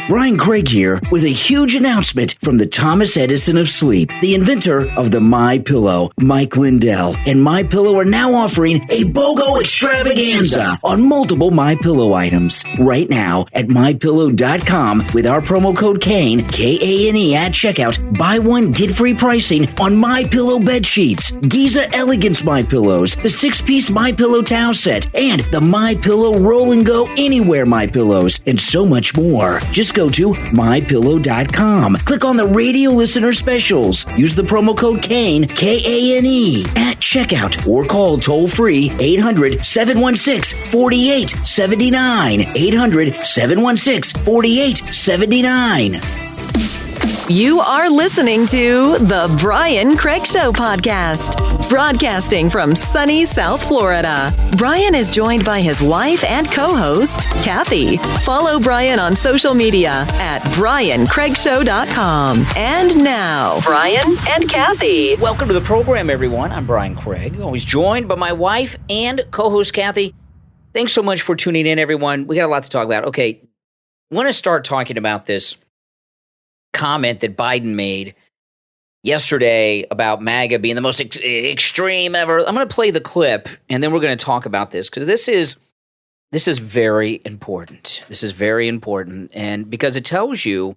Brian Craig here with a huge announcement from the Thomas Edison of sleep, the inventor of the My Pillow, Mike Lindell. And My Pillow are now offering a BOGO extravaganza on multiple My Pillow items. Right now at MyPillow.com with our promo code Kane, Kane at checkout, buy one, get free pricing on My Pillow bed sheets, Giza Elegance My Pillows, the 6-piece My Pillow towel set, and the My Pillow Roll and Go Anywhere My Pillows, and so much more. Just go to MyPillow.com. Click on the radio listener specials. Use the promo code Kane, Kane, at checkout or call toll free 800-716-4879. 800-716-4879. You are listening to The Brian Craig Show podcast, broadcasting from sunny South Florida. Brian is joined by his wife and co-host, Kathy. Follow Brian on social media at BrianCraigShow.com. And now, Brian and Kathy. Welcome to the program, everyone. I'm Brian Craig, always joined by my wife and co-host, Kathy. Thanks so much for tuning in, everyone. We got a lot to talk about. Okay, I want to start talking about this comment that Biden made yesterday about MAGA being the most extreme ever. I'm going to play the clip, and then we're going to talk about this because this is very important. This is very important, and because it tells you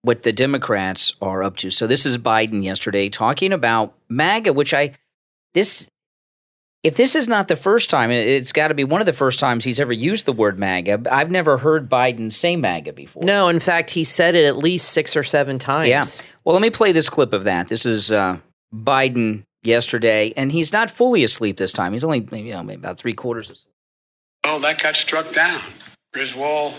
what the Democrats are up to. So this is Biden yesterday talking about MAGA, if this is not the first time, it's got to be one of the first times he's ever used the word MAGA. I've never heard Biden say MAGA before. No, in fact, he said it at least 6 or 7 times. Yeah. Well, let me play this clip of that. This is Biden yesterday, and he's not fully asleep this time. He's only maybe about 3/4 asleep. Well, that got struck down. Griswold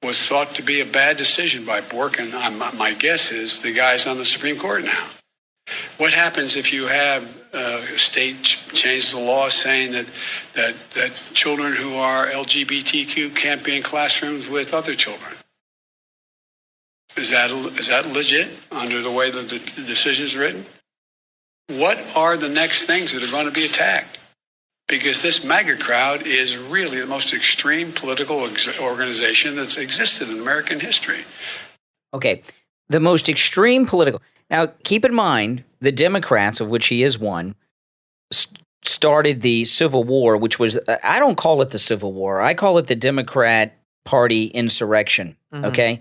was thought to be a bad decision by Bork, and my guess is the guy's on the Supreme Court now. What happens if you have a state changes the law saying that children who are LGBTQ can't be in classrooms with other children? Is that legit under the way that the decision is written? What are the next things that are going to be attacked? Because this MAGA crowd is really the most extreme political organization that's existed in American history. Okay, the most extreme political. Now, keep in mind, the Democrats, of which he is one, started the Civil War, which was, I don't call it the Civil War. I call it the Democrat Party insurrection, okay?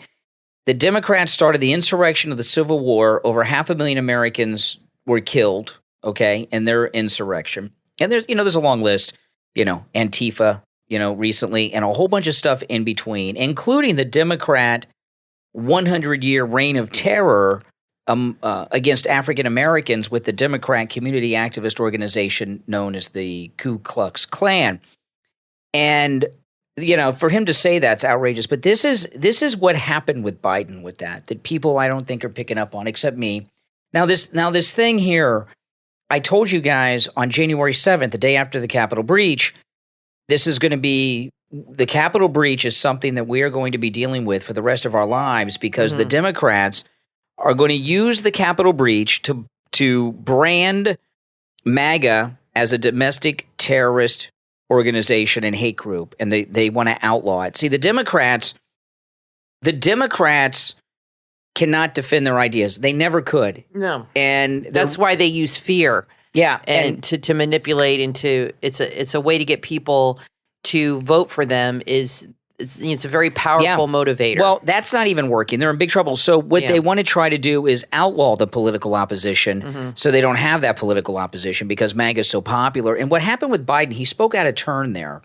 The Democrats started the insurrection of the Civil War. Over 500,000 Americans were killed, okay, in their insurrection. And there's a long list, Antifa, recently, and a whole bunch of stuff in between, including the Democrat 100-year reign of terror against African Americans with the Democrat community activist organization known as the Ku Klux Klan. And, for him to say that's outrageous. But this is what happened with Biden with that people I don't think are picking up on, except me. Now this thing here, I told you guys on January 7th, the day after the Capitol breach, this is going to be the Capitol breach is something that we are going to be dealing with for the rest of our lives because the Democrats are going to use the Capitol breach to brand MAGA as a domestic terrorist organization and hate group, and they want to outlaw it. See, the Democrats cannot defend their ideas. They never could. No. And that's why they use fear. Yeah. And to manipulate into it's a way to get people to vote for them it's a very powerful motivator. Well, that's not even working. They're in big trouble. So what they want to try to do is outlaw the political opposition so they don't have that political opposition because MAGA is so popular. And what happened with Biden, he spoke out of turn there.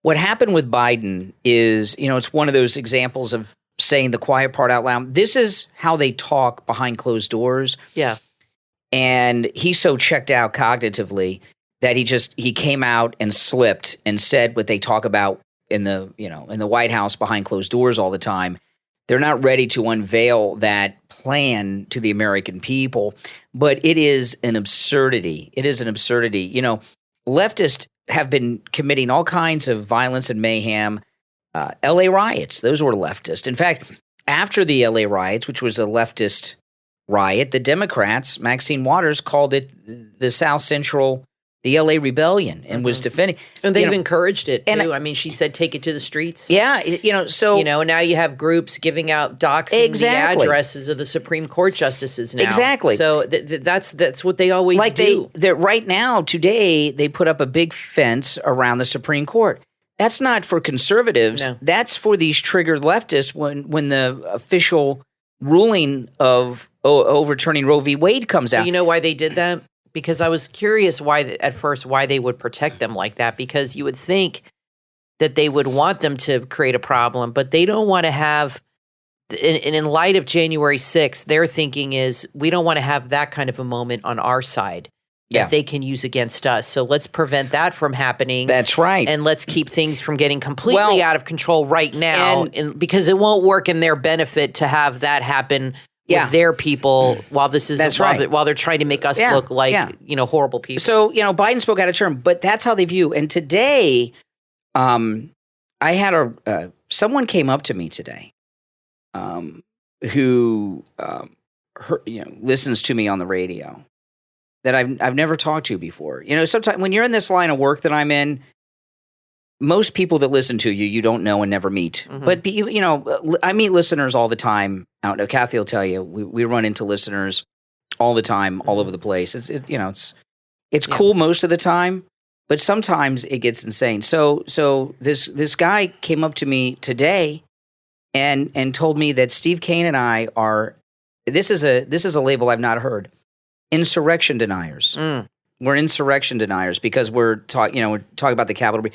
What happened with Biden is, it's one of those examples of saying the quiet part out loud. This is how they talk behind closed doors. Yeah. And he's so checked out cognitively that he came out and slipped and said what they talk about in the White House behind closed doors all the time. They're not ready to unveil that plan to the American people, but it is an absurdity. It is an absurdity. Leftists have been committing all kinds of violence and mayhem. LA riots, those were leftist. In fact, after the LA riots, which was a leftist riot, the Democrats, Maxine Waters, called it the South Central the LA rebellion and was defending. And they've encouraged it too. I mean, she said, take it to the streets. Yeah. So. Now you have groups giving out doxing the addresses of the Supreme Court justices now. Exactly. So that's what they always do. They're right now, today, they put up a big fence around the Supreme Court. That's not for conservatives. No. That's for these triggered leftists when the official ruling of overturning Roe v. Wade comes out. You know why they did that? Because I was curious at first why they would protect them like that, because you would think that they would want them to create a problem, but they don't want to have, and in light of January 6th, their thinking is we don't want to have that kind of a moment on our side that they can use against us. So let's prevent that from happening. That's right. And let's keep things from getting completely out of control right now, because it won't work in their benefit to have that happen with their people while this is while they're trying to make us look like horrible people. So Biden spoke out of turn, but that's how they view. And today, I had someone came up to me today, who listens to me on the radio that I've never talked to before. Sometimes when you're in this line of work that I'm in, most people that listen to you don't know and never meet. Mm-hmm. But I meet listeners all the time. Kathy will tell you, we run into listeners all the time, all over the place. It's cool most of the time, but sometimes it gets insane. So this guy came up to me today and told me that Steve Kane and I are. This is a label I've not heard. Insurrection deniers. We're insurrection deniers because we're talking about the Capitol.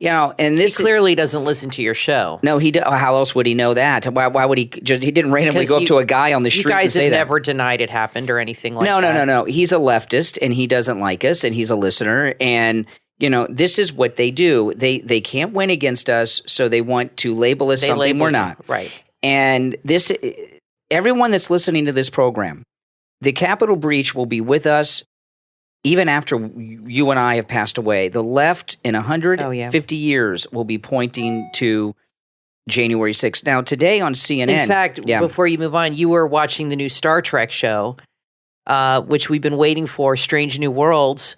And this he clearly doesn't listen to your show. No, he. How else would he know that? Why would he? He didn't randomly go up to a guy on the street and say that. You guys have never denied it happened or anything like that. No. He's a leftist and he doesn't like us and he's a listener and this is what they do. They can't win against us, so they want to label us something we're not. Right. And everyone that's listening to this program, the Capitol breach will be with us even after you and I have passed away. The left in 150 years will be pointing to January 6th. Now, today on CNN. In fact, before you move on, you were watching the new Star Trek show, which we've been waiting for, Strange New Worlds,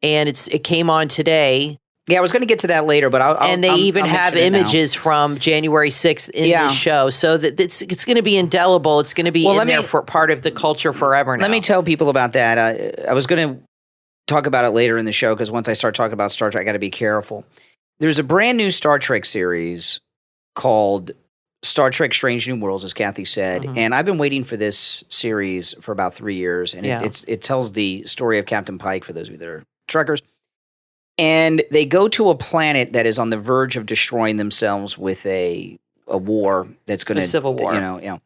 and it came on today. Yeah, I was going to get to that later, but I'll even have images from January 6th in this show, so that it's going to be indelible. It's going to be in there for part of the culture forever now. Let me tell people about that. I was going to talk about it later in the show because once I start talking about Star Trek, I got to be careful. There's a brand new Star Trek series called Star Trek Strange New Worlds, as Kathy said, and I've been waiting for this series for about 3 years, and it tells the story of Captain Pike, for those of you that are Trekkers. And they go to a planet that is on the verge of destroying themselves with a war that's going to – civil war.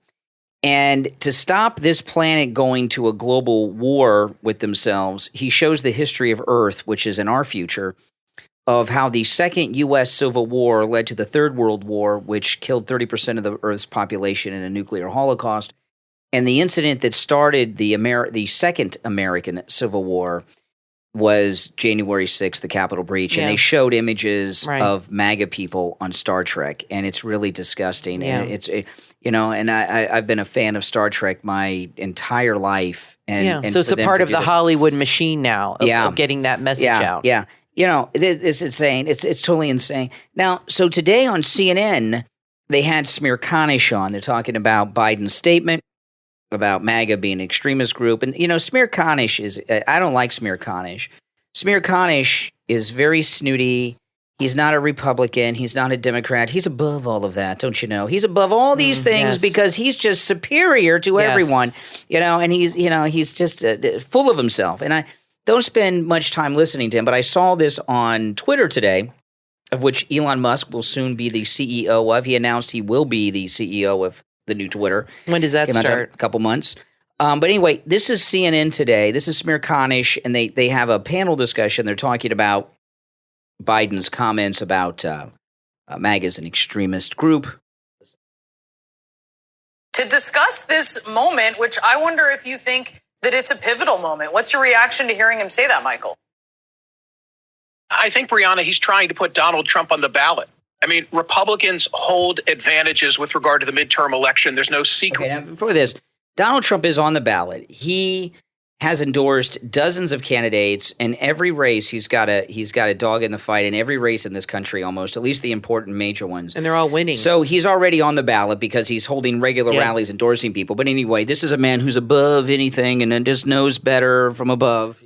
And to stop this planet going to a global war with themselves, he shows the history of Earth, which is in our future, of how the Second U.S. Civil War led to the Third World War, which killed 30% of the Earth's population in a nuclear holocaust. And the incident that started the Second American Civil War was January 6th, the Capitol breach, and they showed images of MAGA people on Star Trek, and it's really disgusting. Yeah. And I've been a fan of Star Trek my entire life. And so it's a part of the Hollywood machine now of getting that message out. Yeah, it's insane. It's totally insane. Now, so today on CNN, they had Smear Kanish on. They're talking about Biden's statement about MAGA being an extremist group. And, Smear Kanish is – I don't like Smear Kanish. Smear Kanish is very snooty. He's not a Republican. He's not a Democrat. He's above all of that, don't you know? He's above all these things because he's just superior to everyone, and he's just full of himself. And I don't spend much time listening to him, but I saw this on Twitter today, of which Elon Musk will soon be the CEO of. He announced he will be the CEO of the new Twitter. When does that start? A couple months. But anyway, this is CNN today. This is Smear Kanish, and they have a panel discussion. They're talking about Biden's comments about MAGA as an extremist group. To discuss this moment, which I wonder if you think that it's a pivotal moment. What's your reaction to hearing him say that, Michael? I think, Brianna, he's trying to put Donald Trump on the ballot. I mean, Republicans hold advantages with regard to the midterm election. There's no secret. Okay, now before this, Donald Trump is on the ballot. He has endorsed dozens of candidates. In every race, he's got a dog in the fight in every race in this country, almost, at least the important major ones. And they're all winning. So he's already on the ballot because he's holding regular rallies endorsing people. But anyway, this is a man who's above anything and just knows better from above.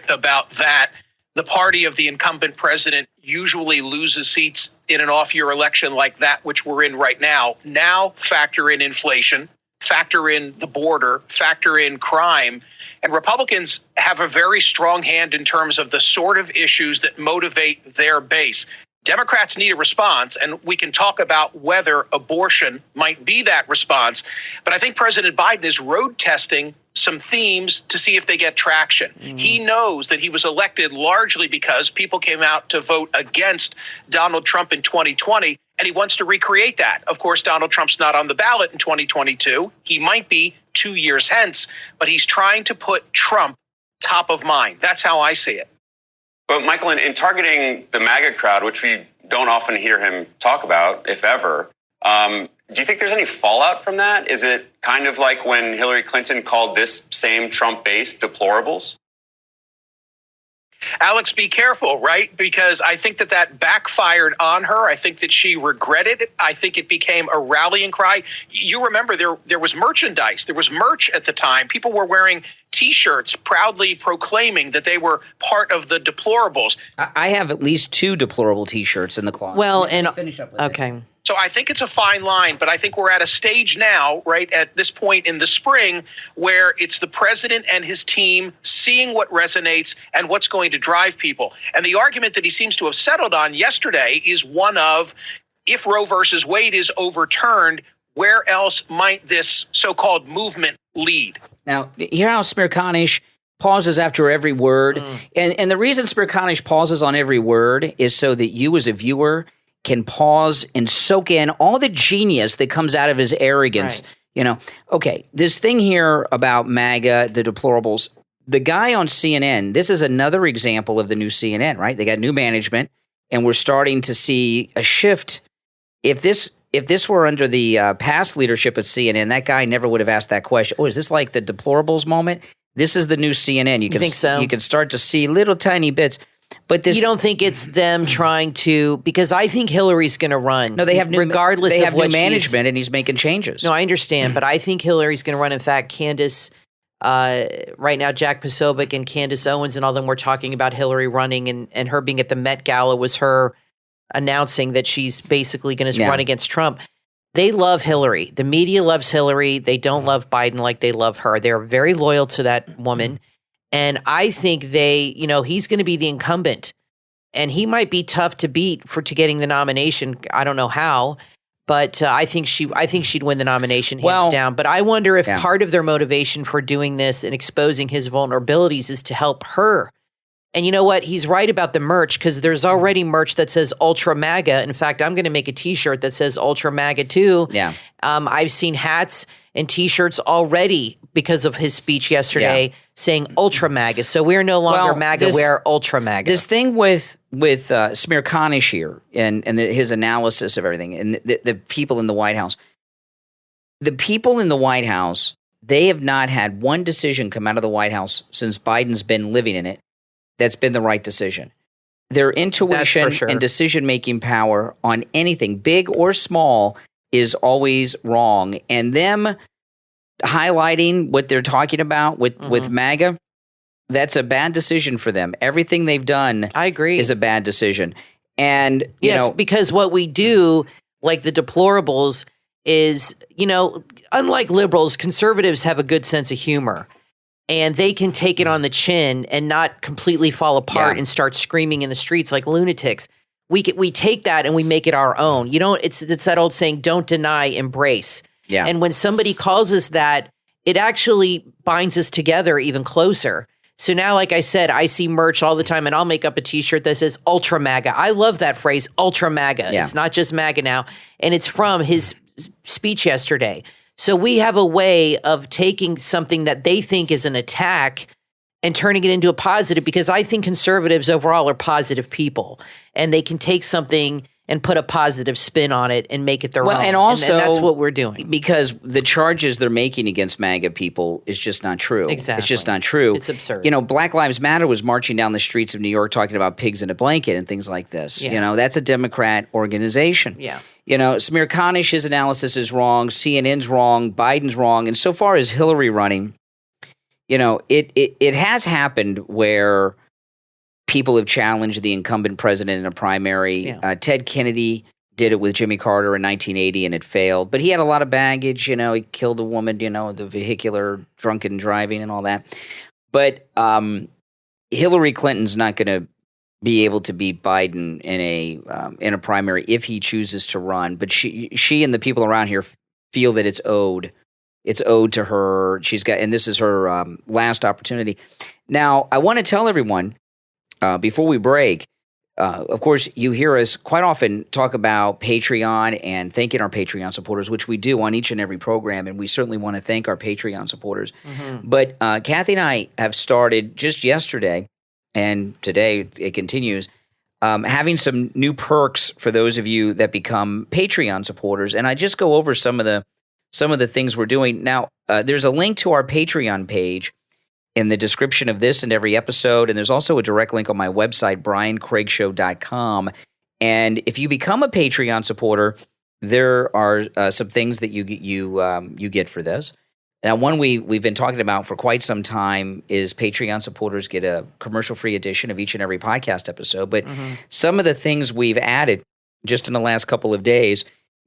About that, the party of the incumbent president usually loses seats in an off-year election like that, which we're in right now. Now factor in inflation, factor in the border, factor in crime. And Republicans have a very strong hand in terms of the sort of issues that motivate their base. Democrats need a response, and we can talk about whether abortion might be that response. But I think President Biden is road testing some themes to see if they get traction. He knows that he was elected largely because people came out to vote against Donald Trump in 2020, and he wants to recreate that. Of course, Donald Trump's not on the ballot in 2022. He might be 2 years hence, but he's trying to put Trump top of mind. That's how I see it. But Michael, in targeting the MAGA crowd, which we don't often hear him talk about, if ever, do you think there's any fallout from that? Is it kind of like when Hillary Clinton called this same Trump base deplorables? Alex, be careful, right? Because I think that backfired on her. I think that she regretted it. I think it became a rallying cry. You remember there was merchandise. There was merch at the time. People were wearing T-shirts proudly proclaiming that they were part of the deplorables. I have at least 2 deplorable T-shirts in the closet. Well, and finish up with okay. So I think it's a fine line, but I think we're at a stage now, right, at this point in the spring, where it's the president and his team seeing what resonates and what's going to drive people. And the argument that he seems to have settled on yesterday is one of, if Roe versus Wade is overturned, where else might this so-called movement lead? Now, hear how Smirkanish pauses after every word. And the reason Smirkanish pauses on every word is so that you as a viewer can pause and soak in all the genius that comes out of his arrogance. Right. You know, okay, this thing here about MAGA, the deplorables, the guy on CNN, this is another example of the new CNN, right? They got new management, and we're starting to see a shift. If this were under the past leadership at CNN, that guy never would have asked that question. Oh, is this like the deplorables moment? This is the new CNN. You think so? You can start to see little tiny bits. But this, you don't think it's them trying to, because I think Hillary's going to run. No, they have new, regardless they of have what new management, and he's making changes. No, I understand, but I think Hillary's going to run. In fact, Candace, right now, Jack Posobiec and Candace Owens and all them were talking about Hillary running, and her being at the Met Gala was her announcing that she's basically going to run against Trump. They love Hillary. The media loves Hillary. They don't love Biden like they love her. They're very loyal to that woman. And I think he's going to be the incumbent, and he might be tough to beat to getting the nomination. I don't know how, but I think she'd win the nomination hands down. But I wonder if part of their motivation for doing this and exposing his vulnerabilities is to help her. And you know what? He's right about the merch, because there's already merch that says Ultra MAGA. In fact, I'm going to make a T-shirt that says Ultra MAGA too. Yeah. I've seen hats and T-shirts already because of his speech yesterday saying Ultra MAGA. So we're no longer MAGA, we're Ultra MAGA. This thing with Smirkanish here and his analysis of everything, and the people in the White House. The people in the White House, they have not had one decision come out of the White House since Biden's been living in it that's been the right decision. Their intuition and decision-making power on anything, big or small, is always wrong. And them highlighting what they're talking about with MAGA, that's a bad decision for them. Everything they've done, I agree, is a bad decision. And it's because what we do, like the deplorables, is, unlike liberals, conservatives have a good sense of humor. And they can take it on the chin and not completely fall apart and start screaming in the streets like lunatics. We take that and we make it our own. It's that old saying, don't deny, embrace. Yeah. And when somebody calls us that, it actually binds us together even closer. So now, like I said, I see merch all the time, and I'll make up a T-shirt that says Ultra MAGA. I love that phrase, Ultra MAGA. Yeah. It's not just MAGA now. And it's from his speech yesterday. So we have a way of taking something that they think is an attack and turning it into a positive, because I think conservatives overall are positive people, and they can take something and put a positive spin on it and make it their own. And also, and that's what we're doing. Because the charges they're making against MAGA people is just not true. Exactly. It's just not true. It's absurd. You know, Black Lives Matter was marching down the streets of New York talking about pigs in a blanket and things like this. Yeah. You know, that's a Democrat organization. Yeah. You know, Samir Khanish's his analysis is wrong. CNN's wrong. Biden's wrong. And so far as Hillary running, you know, it has happened where people have challenged the incumbent president in a primary. Yeah. Ted Kennedy did it with Jimmy Carter in 1980 and it failed. But he had a lot of baggage. You know, he killed a woman, you know, the vehicular drunken driving and all that. But Hillary Clinton's not going to be able to beat Biden in a primary if he chooses to run. But she and the people around here feel that it's owed. It's owed to her. She's got, and this is her last opportunity. Now, I want to tell everyone before we break. Of course, you hear us quite often talk about Patreon and thanking our Patreon supporters, which we do on each and every program, and we certainly want to thank our Patreon supporters. Mm-hmm. But Kathy and I have started just yesterday, and today it continues, having some new perks for those of you that become Patreon supporters. And I just go over some of the things we're doing. Now, there's a link to our Patreon page in the description of this and every episode. And there's also a direct link on my website, briancraigshow.com. And if you become a Patreon supporter, there are some things that you get for this. Now, one we've been talking about for quite some time is Patreon supporters get a commercial-free edition of each and every podcast episode. But some of the things we've added just in the last couple of days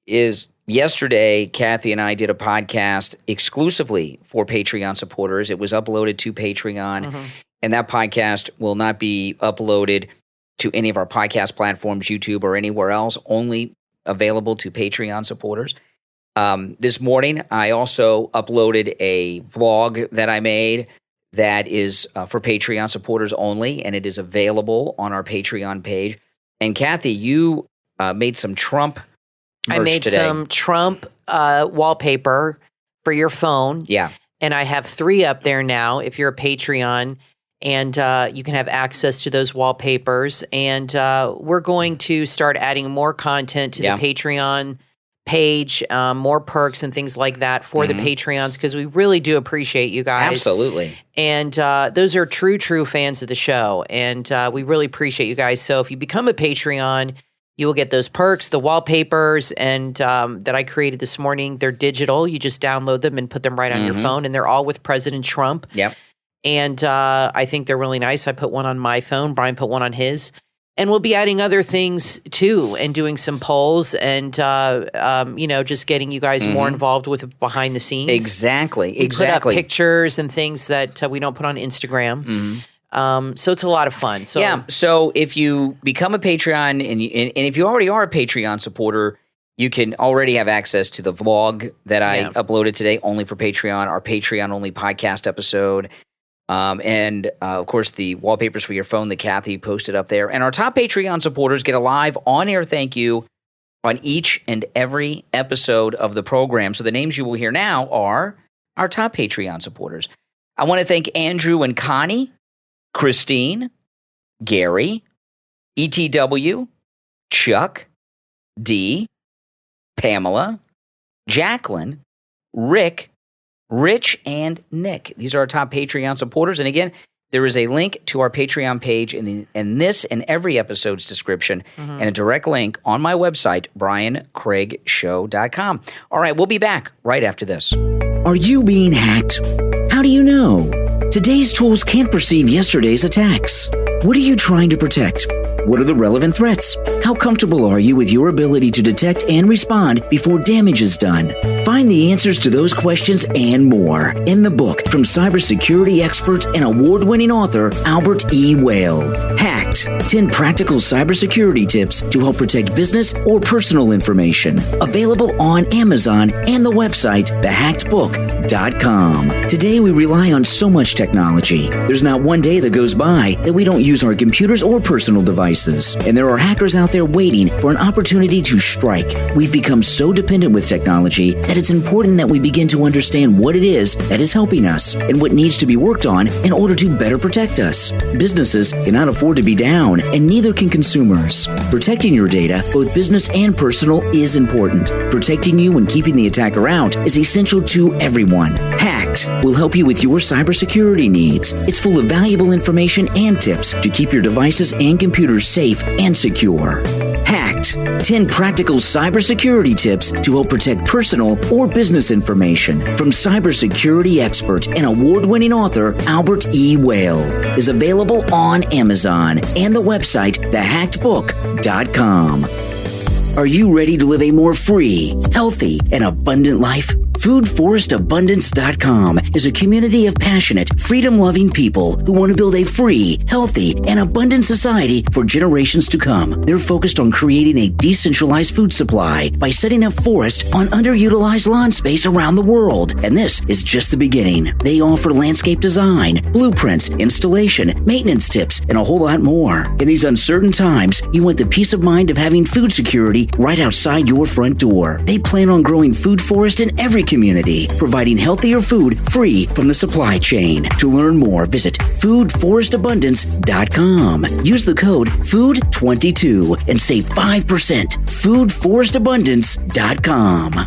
is yesterday, Kathy and I did a podcast exclusively for Patreon supporters. It was uploaded to Patreon, and that podcast will not be uploaded to any of our podcast platforms, YouTube, or anywhere else, only available to Patreon supporters. This morning, I also uploaded a vlog that I made that is for Patreon supporters only, and it is available on our Patreon page. And Kathy, you made some Trump merch I made today. some Trump wallpaper for your phone. Yeah. And I have 3 up there now if you're a Patreon, and you can have access to those wallpapers. And we're going to start adding more content to the Patreon page, more perks and things like that for the Patreons, because we really do appreciate you guys. Absolutely. And those are true fans of the show. And we really appreciate you guys. So if you become a Patreon, you will get those perks, the wallpapers, and that I created this morning. They're digital. You just download them and put them right on your phone, and they're all with President Trump. Yep. And I think they're really nice. I put one on my phone. Brian put one on his. And we'll be adding other things, too, and doing some polls and, just getting you guys more involved with behind the scenes. Exactly. We put up pictures and things that we don't put on Instagram. So it's a lot of fun. So, so if you become a Patreon and if you already are a Patreon supporter, you can already have access to the vlog that I uploaded today only for Patreon, our Patreon-only podcast episode. And of course, the wallpapers for your phone that Kathy posted up there. And our top Patreon supporters get a live on-air thank you on each and every episode of the program. So the names you will hear now are our top Patreon supporters. I want to thank Andrew and Connie, Christine, Gary, ETW, Chuck, D, Pamela, Jacqueline, Rick, Rich, and Nick. These are our top Patreon supporters. And again, there is a link to our Patreon page in this and every episode's description and a direct link on my website, briancraigshow.com. All right, we'll be back right after this. Are you being hacked? How do you know? Today's tools can't perceive yesterday's attacks. What are you trying to protect? What are the relevant threats? How comfortable are you with your ability to detect and respond before damage is done? Find the answers to those questions and more in the book from cybersecurity expert and award-winning author Albert E. Whale. Hacked: 10 practical cybersecurity tips to help protect business or personal information. Available on Amazon and the website thehackedbook.com. Today we rely on so much technology. There's not one day that goes by that we don't use our computers or personal devices. And there are hackers out there waiting for an opportunity to strike. We've become so dependent with technology that it's important that we begin to understand what it is that is helping us and what needs to be worked on in order to better protect us. Businesses cannot afford to be down, and neither can consumers. Protecting your data, both business and personal, is important. Protecting you and keeping the attacker out is essential to everyone. Hacked will help you with your cybersecurity needs. It's full of valuable information and tips to keep your devices and computers safe and secure. Hacked. 10 practical cybersecurity tips to help protect personal or business information from cybersecurity expert and award-winning author Albert E. Whale is available on Amazon and the website thehackedbook.com. Are you ready to live a more free, healthy, and abundant life? FoodForestAbundance.com is a community of passionate, freedom-loving people who want to build a free, healthy, and abundant society for generations to come. They're focused on creating a decentralized food supply by setting up forests on underutilized lawn space around the world. And this is just the beginning. They offer landscape design, blueprints, installation, maintenance tips, and a whole lot more. In these uncertain times, you want the peace of mind of having food security right outside your front door. They plan on growing food forest in every community, providing healthier food free from the supply chain. To learn more, visit foodforestabundance.com. Use the code FOOD22 and save 5%. foodforestabundance.com.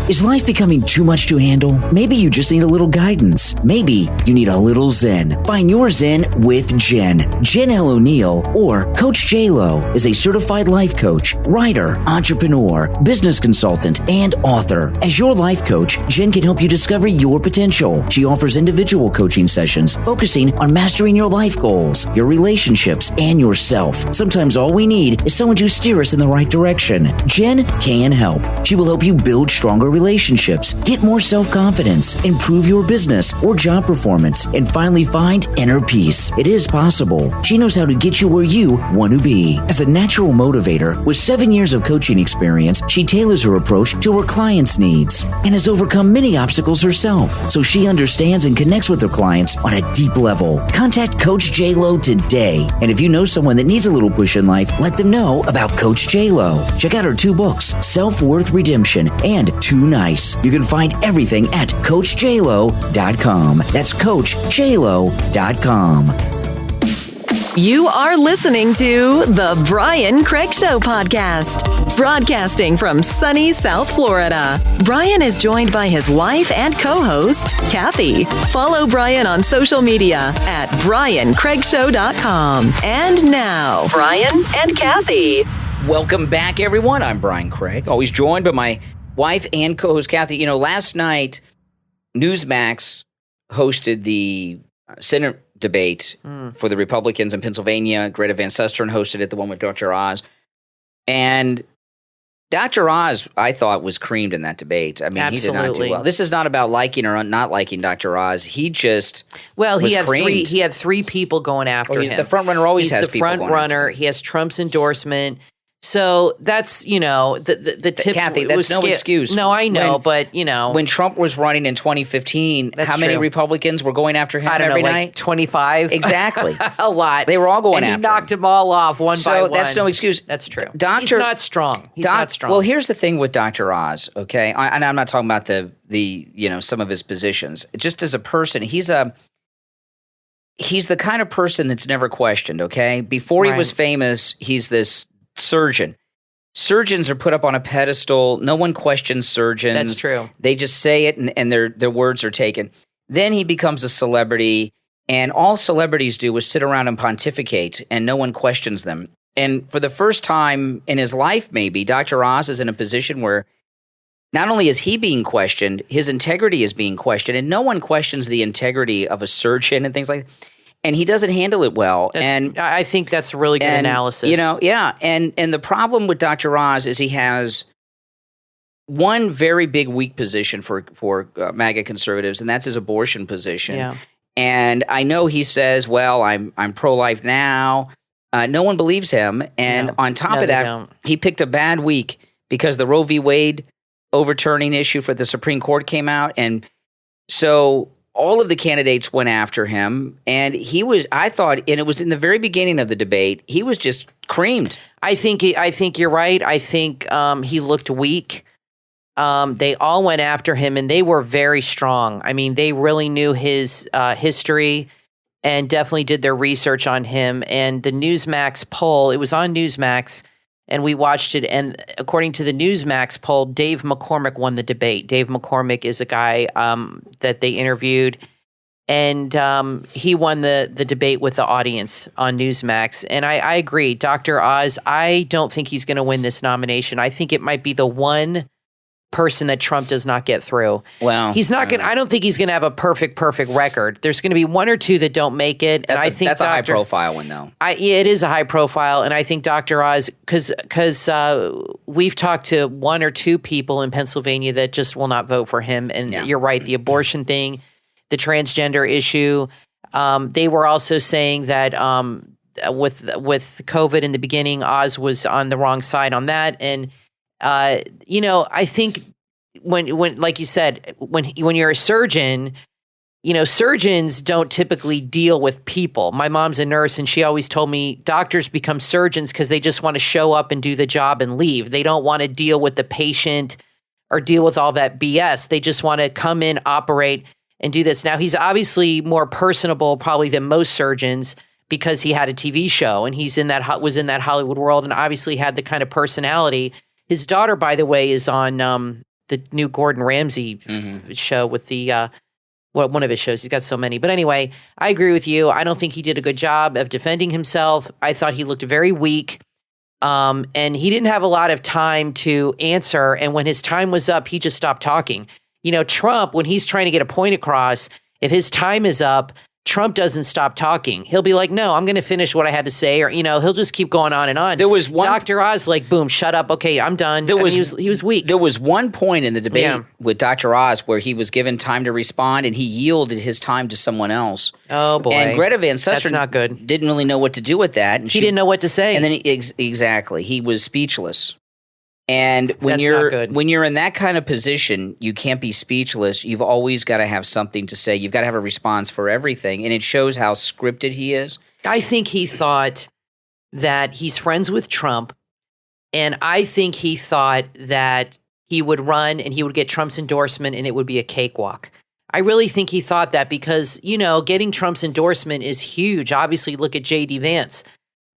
Is life becoming too much to handle? Maybe you just need a little guidance. Maybe you need a little zen. Find your zen with Jen. Jen L. O'Neill, or Coach J-Lo, is a certified life coach, writer, entrepreneur, business consultant, and author. As your life coach, Jen can help you discover your potential. She offers individual coaching sessions focusing on mastering your life goals, your relationships, and yourself. Sometimes all we need is someone to steer us in the right direction. Jen can help. She will help you build stronger relationships, get more self-confidence, improve your business or job performance, and finally find inner peace. It is possible. She knows how to get you where you want to be. As a natural motivator with 7 years of coaching experience, she tailors her approach to her clients' needs and has overcome many obstacles herself, so she understands and connects with her clients on a deep level. Contact Coach J-Lo today. And if you know someone that needs a little push in life, let them know about Coach J-Lo. Check out her 2 books, Self-Worth Redemption and Too Nice. You can find everything at CoachJLo.com. That's CoachJLo.com. You are listening to The Brian Craig Show podcast, broadcasting from sunny South Florida. Brian is joined by his wife and co-host, Kathy. Follow Brian on social media at BrianCraigShow.com. And now, Brian and Kathy. Welcome back, everyone. I'm Brian Craig, always joined by my wife and co-host Kathy. You know, last night, Newsmax hosted the Senate debate for the Republicans in Pennsylvania. Greta Van Susteren hosted it, the one with Dr. Oz. And Dr. Oz, I thought, was creamed in that debate. I mean, Absolutely. He did not do well. This is not about liking or not liking Dr. Oz. He just was creamed. He had 3 people going after him. The front runner always has people going after him. He's the front runner. He has Trump's endorsement. So that's, you know, the tips. Kathy, that's no excuse. No, I know, but, you know. When Trump was running in 2015, how many Republicans were going after him every night? Like 25? Exactly. A lot. They were all going after him. And he knocked them all off one by one. So that's no excuse. That's true. He's not strong. He's not strong. Well, here's the thing with Dr. Oz, okay? And I'm not talking about the you know, some of his positions. Just as a person, he's the kind of person that's never questioned, okay? Before he was famous, he's this surgeon. Surgeons are put up on a pedestal. No one questions surgeons. That's true. They just say it, and their words are taken. Then he becomes a celebrity, and all celebrities do is sit around and pontificate, and no one questions them. And for the first time in his life, maybe, Dr. Oz is in a position where not only is he being questioned, his integrity is being questioned, and no one questions the integrity of a surgeon and things like that. And he doesn't handle it well. And I think that's a really good analysis. You know, yeah. And the problem with Dr. Oz is he has one very big weak position for MAGA conservatives, and that's his abortion position. Yeah. And I know he says, well, I'm pro-life now. No one believes him. And on top of that, he picked a bad week because the Roe v. Wade overturning issue for the Supreme Court came out. And so all of the candidates went after him, and I thought, and it was in the very beginning of the debate, he was just creamed. I think you're right. I think he looked weak. They all went after him, and they were very strong. I mean, they really knew his history and definitely did their research on him. And the Newsmax poll, it was on Newsmax, and we watched it. And according to the Newsmax poll, Dave McCormick won the debate. Dave McCormick is a guy that they interviewed, and he won the debate with the audience on Newsmax. And I agree. Dr. Oz, I don't think he's going to win this nomination. I think it might be the one person that Trump does not get through. Well, he's not going. I don't think he's going to have a perfect record. There's going to be one or two that don't make it, and I think that's a high profile one, though. Yeah, it is a high profile, and I think Dr. Oz, because we've talked to one or two people in Pennsylvania that just will not vote for him. And you're right, the abortion thing, the transgender issue. They were also saying that with COVID in the beginning, Oz was on the wrong side on that, and. I think when like you said, when you're a surgeon, surgeons don't typically deal with people. My mom's a nurse, and she always told me doctors become surgeons because they just want to show up and do the job and leave. They don't want to deal with the patient or deal with all that BS. They just want to come in, operate, and do this. Now, he's obviously more personable probably than most surgeons because he had a TV show and was in that Hollywood world and obviously had the kind of personality. His daughter, by the way, is on the new Gordon Ramsay show with the one of his shows. He's got so many. But anyway, I agree with you. I don't think he did a good job of defending himself. I thought he looked very weak. And he didn't have a lot of time to answer. And when his time was up, he just stopped talking. Trump, when he's trying to get a point across, if his time is up, Trump doesn't stop talking. He'll be like, no, I'm going to finish what I had to say. Or, he'll just keep going on and on. There was one. Dr. Oz, like, boom, shut up. Okay, I'm done. He was weak. There was one point in the debate with Dr. Oz where he was given time to respond and he yielded his time to someone else. Oh, boy. And Greta Van Susteren That's not good. Didn't really know what to do with that. And he didn't know what to say. And then exactly. He was speechless. And when That's when you're in that kind of position, you can't be speechless. You've always got to have something to say. You've got to have a response for everything, and it shows how scripted he is. I think he thought that he's friends with Trump, and I think he thought that he would run and he would get Trump's endorsement and it would be a cakewalk. I really think he thought that because, getting Trump's endorsement is huge. Obviously, look at J.D. Vance.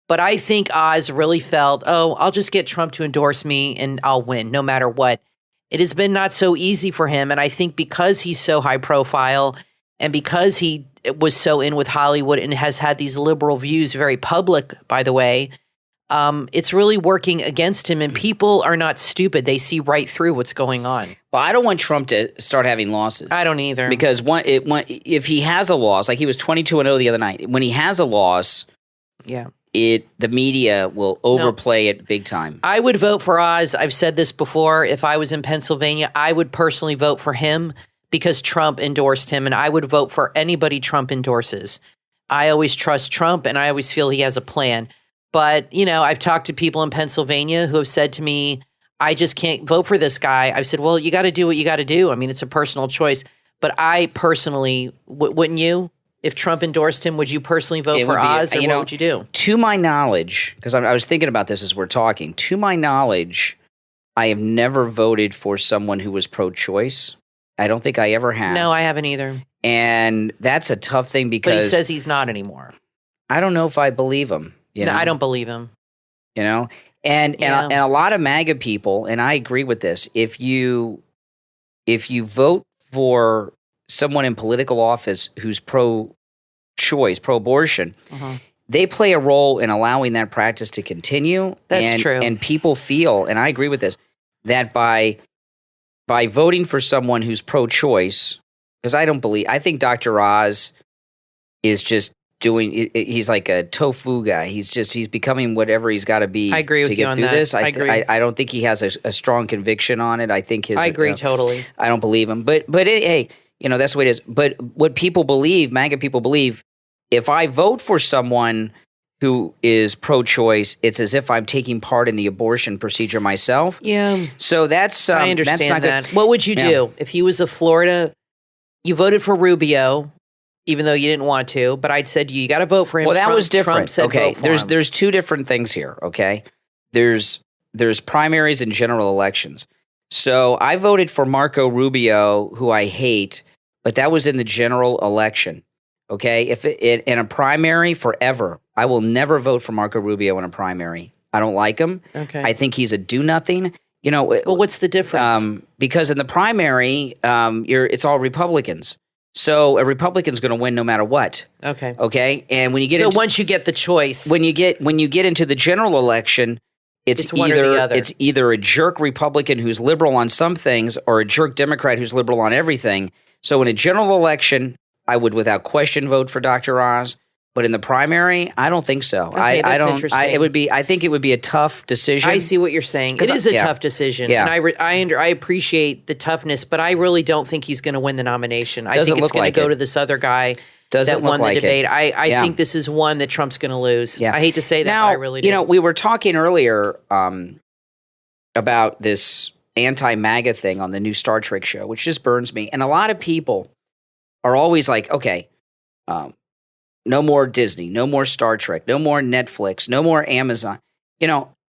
But I think Oz really felt, I'll just get Trump to endorse me and I'll win no matter what. It has been not so easy for him. And I think because he's so high profile and because he was so in with Hollywood and has had these liberal views, very public, by the way, it's really working against him. And people are not stupid. They see right through what's going on. Well, I don't want Trump to start having losses. I don't either. Because if he has a loss, like he was 22-0 the other night, when he has a loss, the media will overplay it big time. I would vote for Oz. I've said this before. If I was in Pennsylvania, I would personally vote for him because Trump endorsed him, and I would vote for anybody Trump endorses. I always trust Trump, and I always feel he has a plan. But, I've talked to people in Pennsylvania who have said to me, I just can't vote for this guy. I've said, well, you got to do what you got to do. I mean, it's a personal choice. But I personally, wouldn't you? If Trump endorsed him, would you personally vote for Oz, or what would you do? To my knowledge, because I was thinking about this as we're talking, to my knowledge, I have never voted for someone who was pro-choice. I don't think I ever have. No, I haven't either. And that's a tough thing because... But he says he's not anymore. I don't know if I believe him. No, I don't believe him. And a lot of MAGA people, and I agree with this, if you vote for someone in political office who's pro-choice, pro-abortion, they play a role in allowing that practice to continue. That's true. And people feel, and I agree with this, that by voting for someone who's pro-choice, because I think Dr. Oz is just he's like a tofu guy. He's becoming whatever he's got to be. I agree with to get you on through that. this. I agree. I don't think he has a strong conviction on it. I think I agree totally. I don't believe him. But hey, that's the way it is. But what people believe, MAGA people believe, if I vote for someone who is pro-choice, it's as if I'm taking part in the abortion procedure myself. Yeah. So that's I understand that's not that. good. What would you do if he was a Florida, you voted for Rubio, even though you didn't want to, but I'd said you got to vote for him. Well, that was different. Trump said okay, vote for him. there's two different things here. Okay, there's primaries and general elections. So I voted for Marco Rubio, who I hate, but that was in the general election. Okay, if in a primary forever, I will never vote for Marco Rubio in a primary. I don't like him. Okay, I think he's a do nothing. Well, what's the difference? Because in the primary, it's all Republicans. So a Republican's going to win no matter what. Okay. And when you get once you get the choice, when you get into the general election, it's one or the other. It's either a jerk Republican who's liberal on some things or a jerk Democrat who's liberal on everything. So in a general election, I would without question vote for Dr. Oz. But in the primary, I don't think so. Okay, I don't. interesting. I think it would be a tough decision. I see what you're saying. It is a tough decision, and I appreciate the toughness, but I really don't think he's going to win the nomination. I think it's going to go to this other guy that won the debate. I think this is one that Trump's going to lose. I hate to say that, but I really do. We were talking earlier about this anti-MAGA thing on the new Star Trek show, which just burns me. And a lot of people are always like, okay, no more Disney, no more Star Trek, no more Netflix, no more Amazon.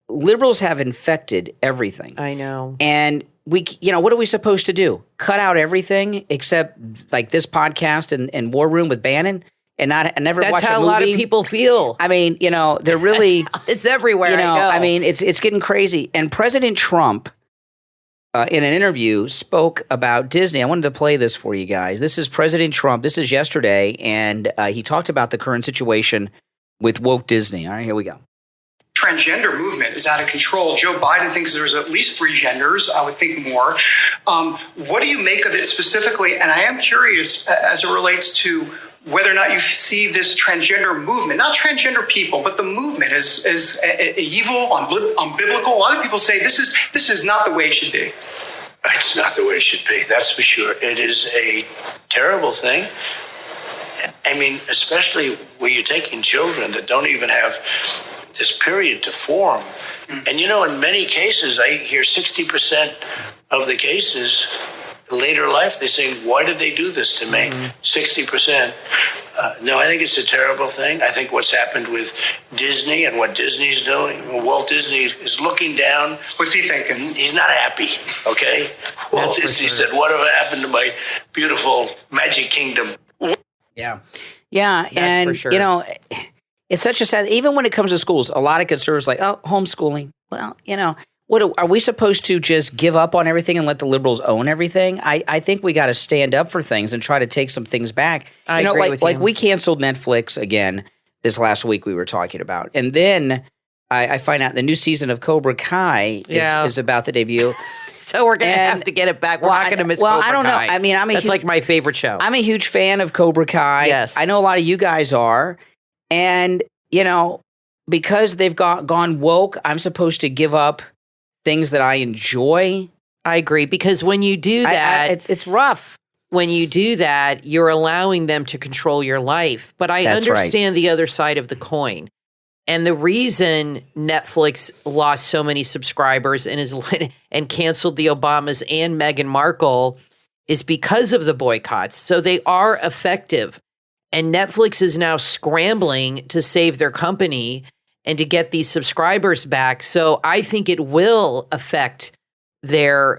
Liberals have infected everything. I know. And what are we supposed to do? Cut out everything except like this podcast and War Room with Bannon and never watch a movie? That's how a lot of people feel. I mean, they're really it's everywhere I go. I mean, it's getting crazy. And President Trump in an interview spoke about Disney. I wanted to play this for you guys. This is President Trump. This is yesterday, and he talked about the current situation with woke Disney. All right, here we go. Transgender movement is out of control. Joe Biden thinks there's at least 3 genders. I would think more. What do you make of it specifically? And I am curious as it relates to whether or not you see this transgender movement, not transgender people, but the movement is evil, unbiblical. A lot of people say this is not the way it should be. It's not the way it should be. That's for sure. It is a terrible thing. I mean, especially where you're taking children that don't even have this period to form. And in many cases, I hear 60% of the cases later life, they say, why did they do this to me? 60%. No, I think it's a terrible thing. I think what's happened with Disney and what Disney's doing, Walt Disney is looking down. What's he thinking? He's not happy, okay? Walt Disney said, whatever happened to my beautiful Magic Kingdom? Yeah, that's and for sure. It's such a sad. Even when it comes to schools, a lot of conservatives are like, oh, homeschooling. Well, what are we supposed to just give up on everything and let the liberals own everything? I think we got to stand up for things and try to take some things back. I agree with you. We canceled Netflix again this last week. We were talking about, and then I find out the new season of Cobra Kai is about to debut. So we're going to have to get it back. We're not going to miss Cobra Kai. I don't know. I mean, that's like my favorite show. I'm a huge fan of Cobra Kai. Yes. I know a lot of you guys are. And, because they've gone woke, I'm supposed to give up things that I enjoy. I agree. Because when you do that, it's rough. When you do that, you're allowing them to control your life. But I understand the other side of the coin. And the reason Netflix lost so many subscribers and canceled the Obamas and Meghan Markle is because of the boycotts. So they are effective. And Netflix is now scrambling to save their company and to get these subscribers back. So I think it will affect their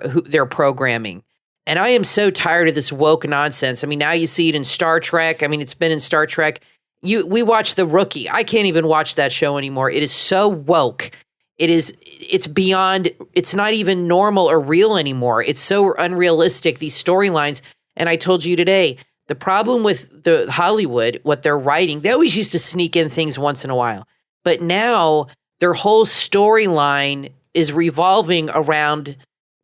programming. And I am so tired of this woke nonsense. I mean, now you see it in Star Trek. I mean, it's been in Star Trek. We watch The Rookie. I can't even watch that show anymore. It is so woke. It's beyond, it's not even normal or real anymore. It's so unrealistic, these storylines. And I told you today, the problem with the Hollywood, what they're writing, they always used to sneak in things once in a while. But now their whole storyline is revolving around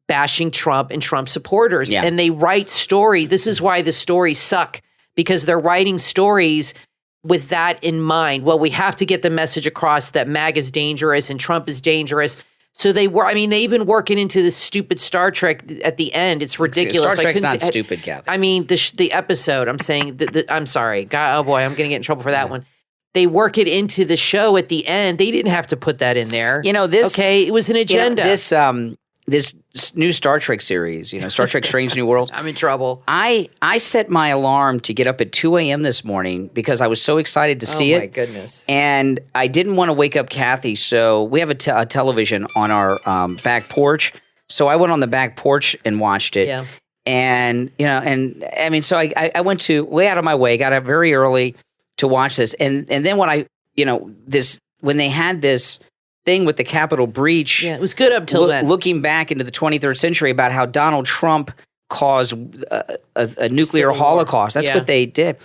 bashing Trump and Trump supporters. Yeah. And they write story. This is why the stories suck, because they're writing stories with that in mind. Well, we have to get the message across that MAGA is dangerous and Trump is dangerous. So they even work it into this stupid Star Trek at the end. It's ridiculous. Star Trek's not stupid, Kathy. I mean, the episode, I'm saying, I'm sorry. God, oh boy, I'm going to get in trouble for that one. They work it into the show at the end. They didn't have to put that in there. This... Okay, it was an agenda. this new Star Trek series, Star Trek Strange New Worlds. I'm in trouble. I set my alarm to get up at 2 a.m. this morning because I was so excited to see it. Oh, my goodness. And I didn't want to wake up Kathy, so we have a television on our back porch. So I went on the back porch and watched it. Yeah. And, so I went way out of my way, got up very early to watch this. And then when when they had this thing with the Capitol breach. Yeah, it was good up till then. Looking back into the 23rd century about how Donald Trump caused a nuclear holocaust. That's what they did.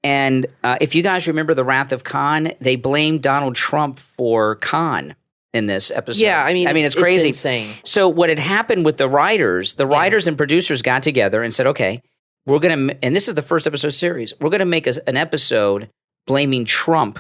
And if you guys remember the Wrath of Khan, they blamed Donald Trump for Khan in this episode. Yeah, I mean, it's crazy. It's insane. So what had happened with the writers and producers got together and said, okay, we're going to, and this is the first episode series, we're going to make an episode blaming Trump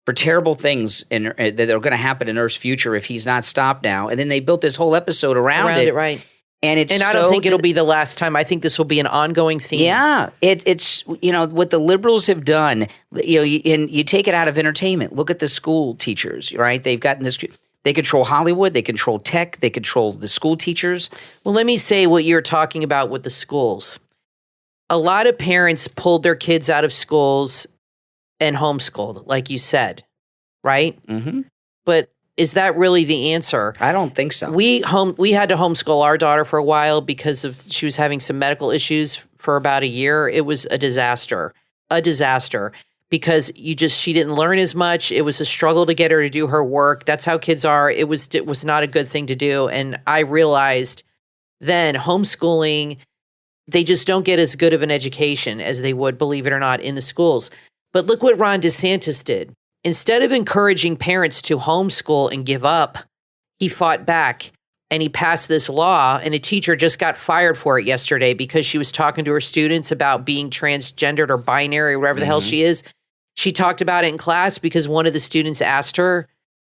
for terrible things that are going to happen in Earth's future if he's not stopped now. And then they built this whole episode around it. Right. And I don't think it'll be the last time. I think this will be an ongoing theme. Yeah, it's what the liberals have done. You take it out of entertainment. Look at the school teachers, right? They've gotten this. They control Hollywood. They control tech. They control the school teachers. Well, let me say what you're talking about with the schools. A lot of parents pulled their kids out of schools and homeschooled, like you said, right? Mm-hmm. But is that really the answer? I don't think so. We had to homeschool our daughter for a while because she was having some medical issues for about a year. It was a disaster because she didn't learn as much. It was a struggle to get her to do her work. That's how kids are. It was not a good thing to do. And I realized then homeschooling, they just don't get as good of an education as they would, believe it or not, in the schools. But look what Ron DeSantis did. Instead of encouraging parents to homeschool and give up, he fought back and he passed this law, and a teacher just got fired for it yesterday because she was talking to her students about being transgendered or binary or whatever the hell she is. She talked about it in class because one of the students asked her,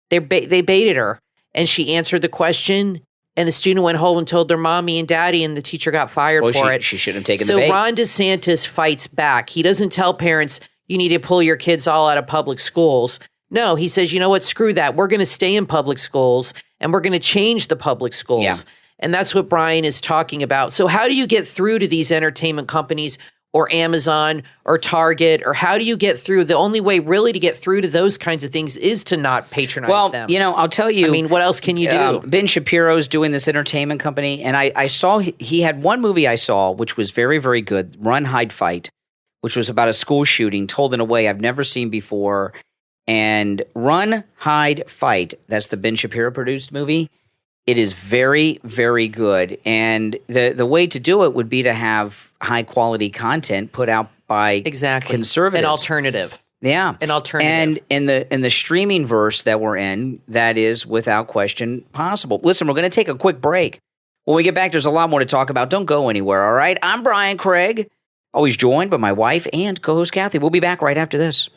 they baited her, and she answered the question, and the student went home and told their mommy and daddy, and the teacher got fired for it. She shouldn't have taken the bait. So Ron DeSantis fights back. He doesn't tell parents, you need to pull your kids all out of public schools. No, he says, you know what, screw that. We're going to stay in public schools and we're going to change the public schools. Yeah. And that's what Brian is talking about. So how do you get through to these entertainment companies or Amazon or Target, or how do you get through? The only way really to get through to those kinds of things is to not patronize them. Well, I'll tell you. I mean, what else can you do? Ben Shapiro's doing this entertainment company, and I saw he had one movie I saw, which was very, very good, Run, Hide, Fight, which was about a school shooting told in a way I've never seen before. And Run, Hide, Fight, that's the Ben Shapiro produced movie. It is very, very good. And the way to do it would be to have high quality content put out by conservatives. An alternative. Yeah. An alternative. And in the streaming verse that we're in, that is without question possible. Listen, we're going to take a quick break. When we get back, there's a lot more to talk about. Don't go anywhere, all right? I'm Brian Craig. Always joined by my wife and co-host Kathy. We'll be back right after this.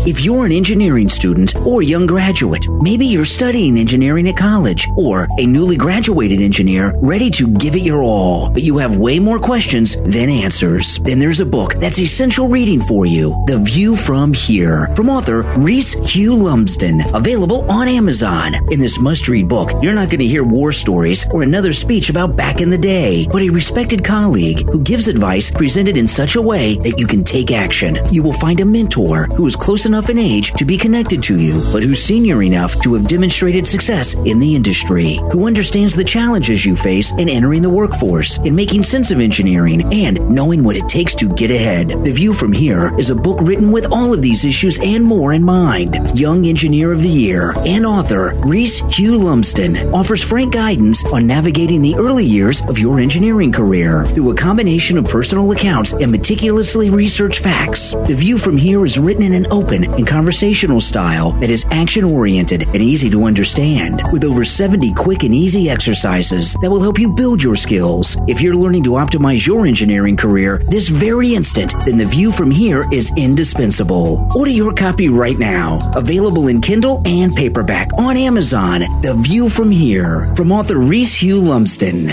If you're an engineering student or young graduate, maybe you're studying engineering at college, or a newly graduated engineer ready to give it your all, but you have way more questions than answers, then there's a book that's essential reading for you. The View from Here, from author Reese Hugh Lumsden, available on Amazon. In this must-read book, you're not going to hear war stories or another speech about back in the day, but a respected colleague who gives advice presented in such a way that you can take action. You will find a mentor who is close enough in age to be connected to you, but who's senior enough to have demonstrated success in the industry, who understands the challenges you face in entering the workforce, in making sense of engineering, and knowing what it takes to get ahead. The View from Here is a book written with all of these issues and more in mind. Young Engineer of the Year and author Reese Hugh Lumsden offers frank guidance on navigating the early years of your engineering career through a combination of personal accounts and meticulously researched facts. The View from Here is written in an open and conversational style that is action-oriented and easy to understand, with over 70 quick and easy exercises that will help you build your skills. If you're learning to optimize your engineering career this very instant, then The View from Here is indispensable. Order your copy right now. Available in Kindle and paperback on Amazon. The View from Here, from author Reese Hugh Lumsden.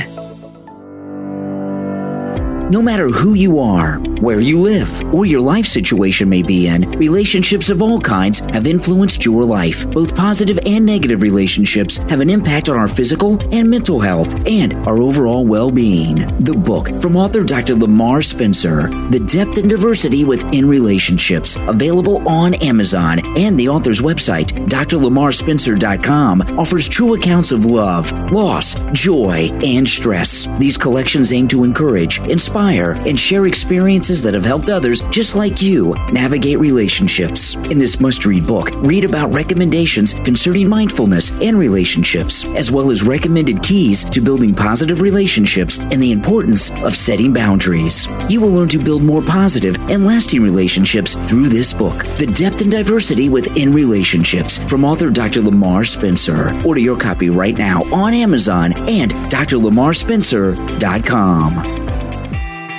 No matter who you are, where you live, or your life situation may be in, relationships of all kinds have influenced your life. Both positive and negative relationships have an impact on our physical and mental health and our overall well-being. The book from author Dr. Lamar Spencer, The Depth and Diversity Within Relationships, available on Amazon, and the author's website, drlamarspencer.com, offers true accounts of love, loss, joy, and stress. These collections aim to encourage, inspire, and share experiences that have helped others just like you navigate relationships. In this must-read book, read about recommendations concerning mindfulness and relationships, as well as recommended keys to building positive relationships and the importance of setting boundaries. You will learn to build more positive and lasting relationships through this book, The Depth and Diversity Within Relationships, from author Dr. Lamar Spencer. Order your copy right now on Amazon and drlamarspencer.com.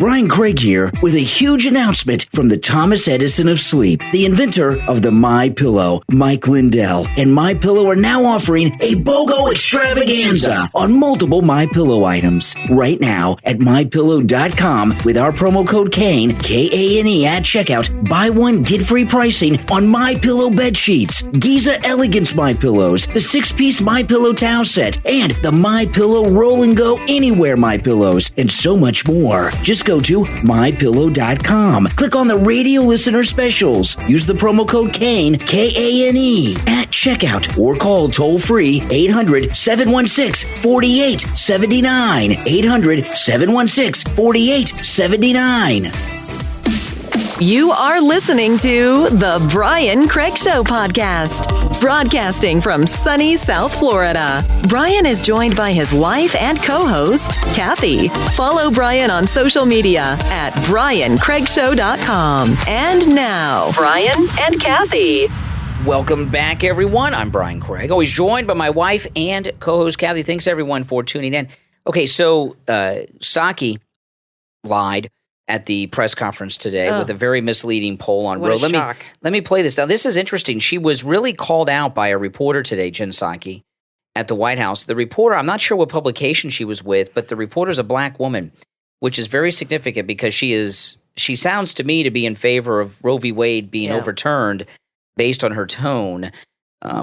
Brian Craig here with a huge announcement from the Thomas Edison of sleep, the inventor of the My Pillow, Mike Lindell. And My Pillow are now offering a BOGO extravaganza on multiple My Pillow items right now at mypillow.com with our promo code Kane, Kane at checkout. Buy one, get free pricing on My Pillow bed sheets, Giza Elegance My Pillows, the 6-piece My Pillow towel set, and the My Pillow Roll and Go Anywhere My Pillows, and so much more. Just go to mypillow.com. Click on the radio listener specials. Use the promo code Kane, Kane, at checkout, or call toll free 800-716-4879. 800-716-4879. You are listening to The Brian Craig Show podcast, broadcasting from sunny South Florida. Brian is joined by his wife and co-host, Kathy. Follow Brian on social media at BrianCraigShow.com. And now, Brian and Kathy. Welcome back, everyone. I'm Brian Craig, always joined by my wife and co-host, Kathy. Thanks, everyone, for tuning in. Okay, so Psaki lied at the press conference today with a very misleading poll on Roe. Let me play this. Now, this is interesting. She was really called out by a reporter today, Jen Psaki, at the White House. The reporter, I'm not sure what publication she was with, but the reporter's a black woman, which is very significant because she sounds to me to be in favor of Roe v. Wade being overturned based on her tone,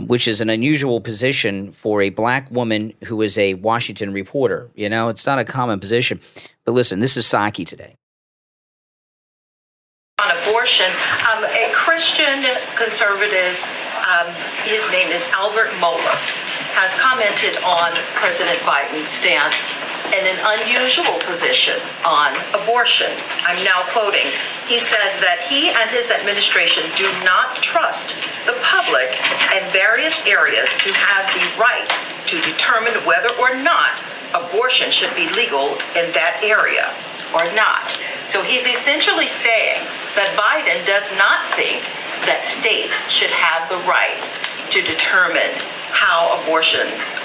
which is an unusual position for a black woman who is a Washington reporter. You know, it's not a common position. But listen, this is Psaki today. On abortion, a Christian conservative, his name is Albert Mohler, has commented on President Biden's stance in an unusual position on abortion. I'm now quoting. He said that he and his administration do not trust the public in various areas to have the right to determine whether or not abortion should be legal in that area or not. So he's essentially saying that Biden does not think that states should have the rights to determine how abortions,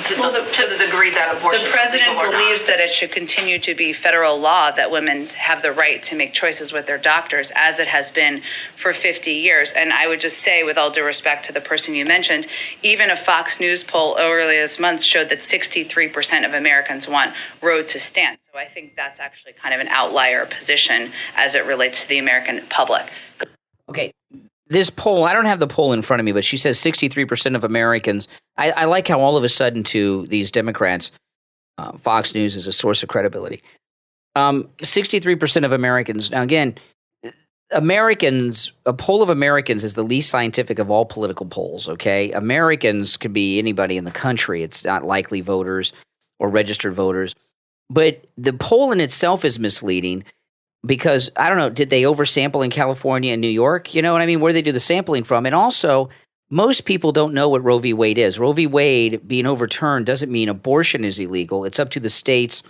to the degree that abortion. The president believes that it should continue to be federal law that women have the right to make choices with their doctors, as it has been for 50 years. And I would just say, with all due respect to the person you mentioned, even a Fox News poll earlier this month showed that 63% of Americans want Roe to stand. So I think that's actually kind of an outlier position as it relates to the American public. Okay. This poll, I don't have the poll in front of me, but she says 63% of Americans. I like how all of a sudden to these Democrats, Fox News is a source of credibility. 63% of Americans. Now, again, a poll of Americans is the least scientific of all political polls, okay? Americans could be anybody in the country. It's not likely voters or registered voters. But the poll in itself is misleading. Because, I don't know, did they oversample in California and New York? You know what I mean? Where they do the sampling from? And also, most people don't know what Roe v. Wade is. Roe v. Wade being overturned doesn't mean abortion is illegal. It's up to the states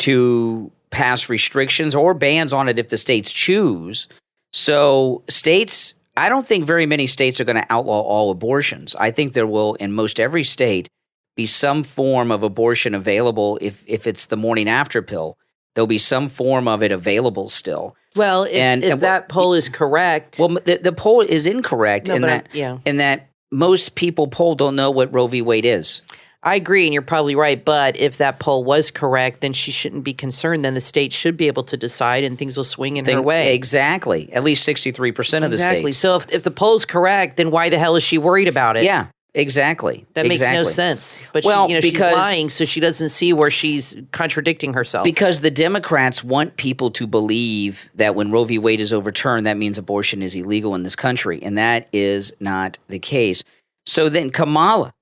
to pass restrictions or bans on it if the states choose. So states, I don't think very many states are going to outlaw all abortions. I think there will, in most every state, be some form of abortion available if it's the morning after pill. There'll be some form of it available still. Well, if that poll is correct. Well, the poll is incorrect in that most people polled don't know what Roe v. Wade is. I agree, and you're probably right. But if that poll was correct, then she shouldn't be concerned. Then the state should be able to decide, and things will swing in her way. Exactly. At least 63% of the states. Exactly. So if the poll's correct, then why the hell is she worried about it? Yeah, exactly. That makes no sense. But she's lying, so she doesn't see where she's contradicting herself. Because the Democrats want people to believe that when Roe v. Wade is overturned, that means abortion is illegal in this country, and that is not the case. So then Kamala,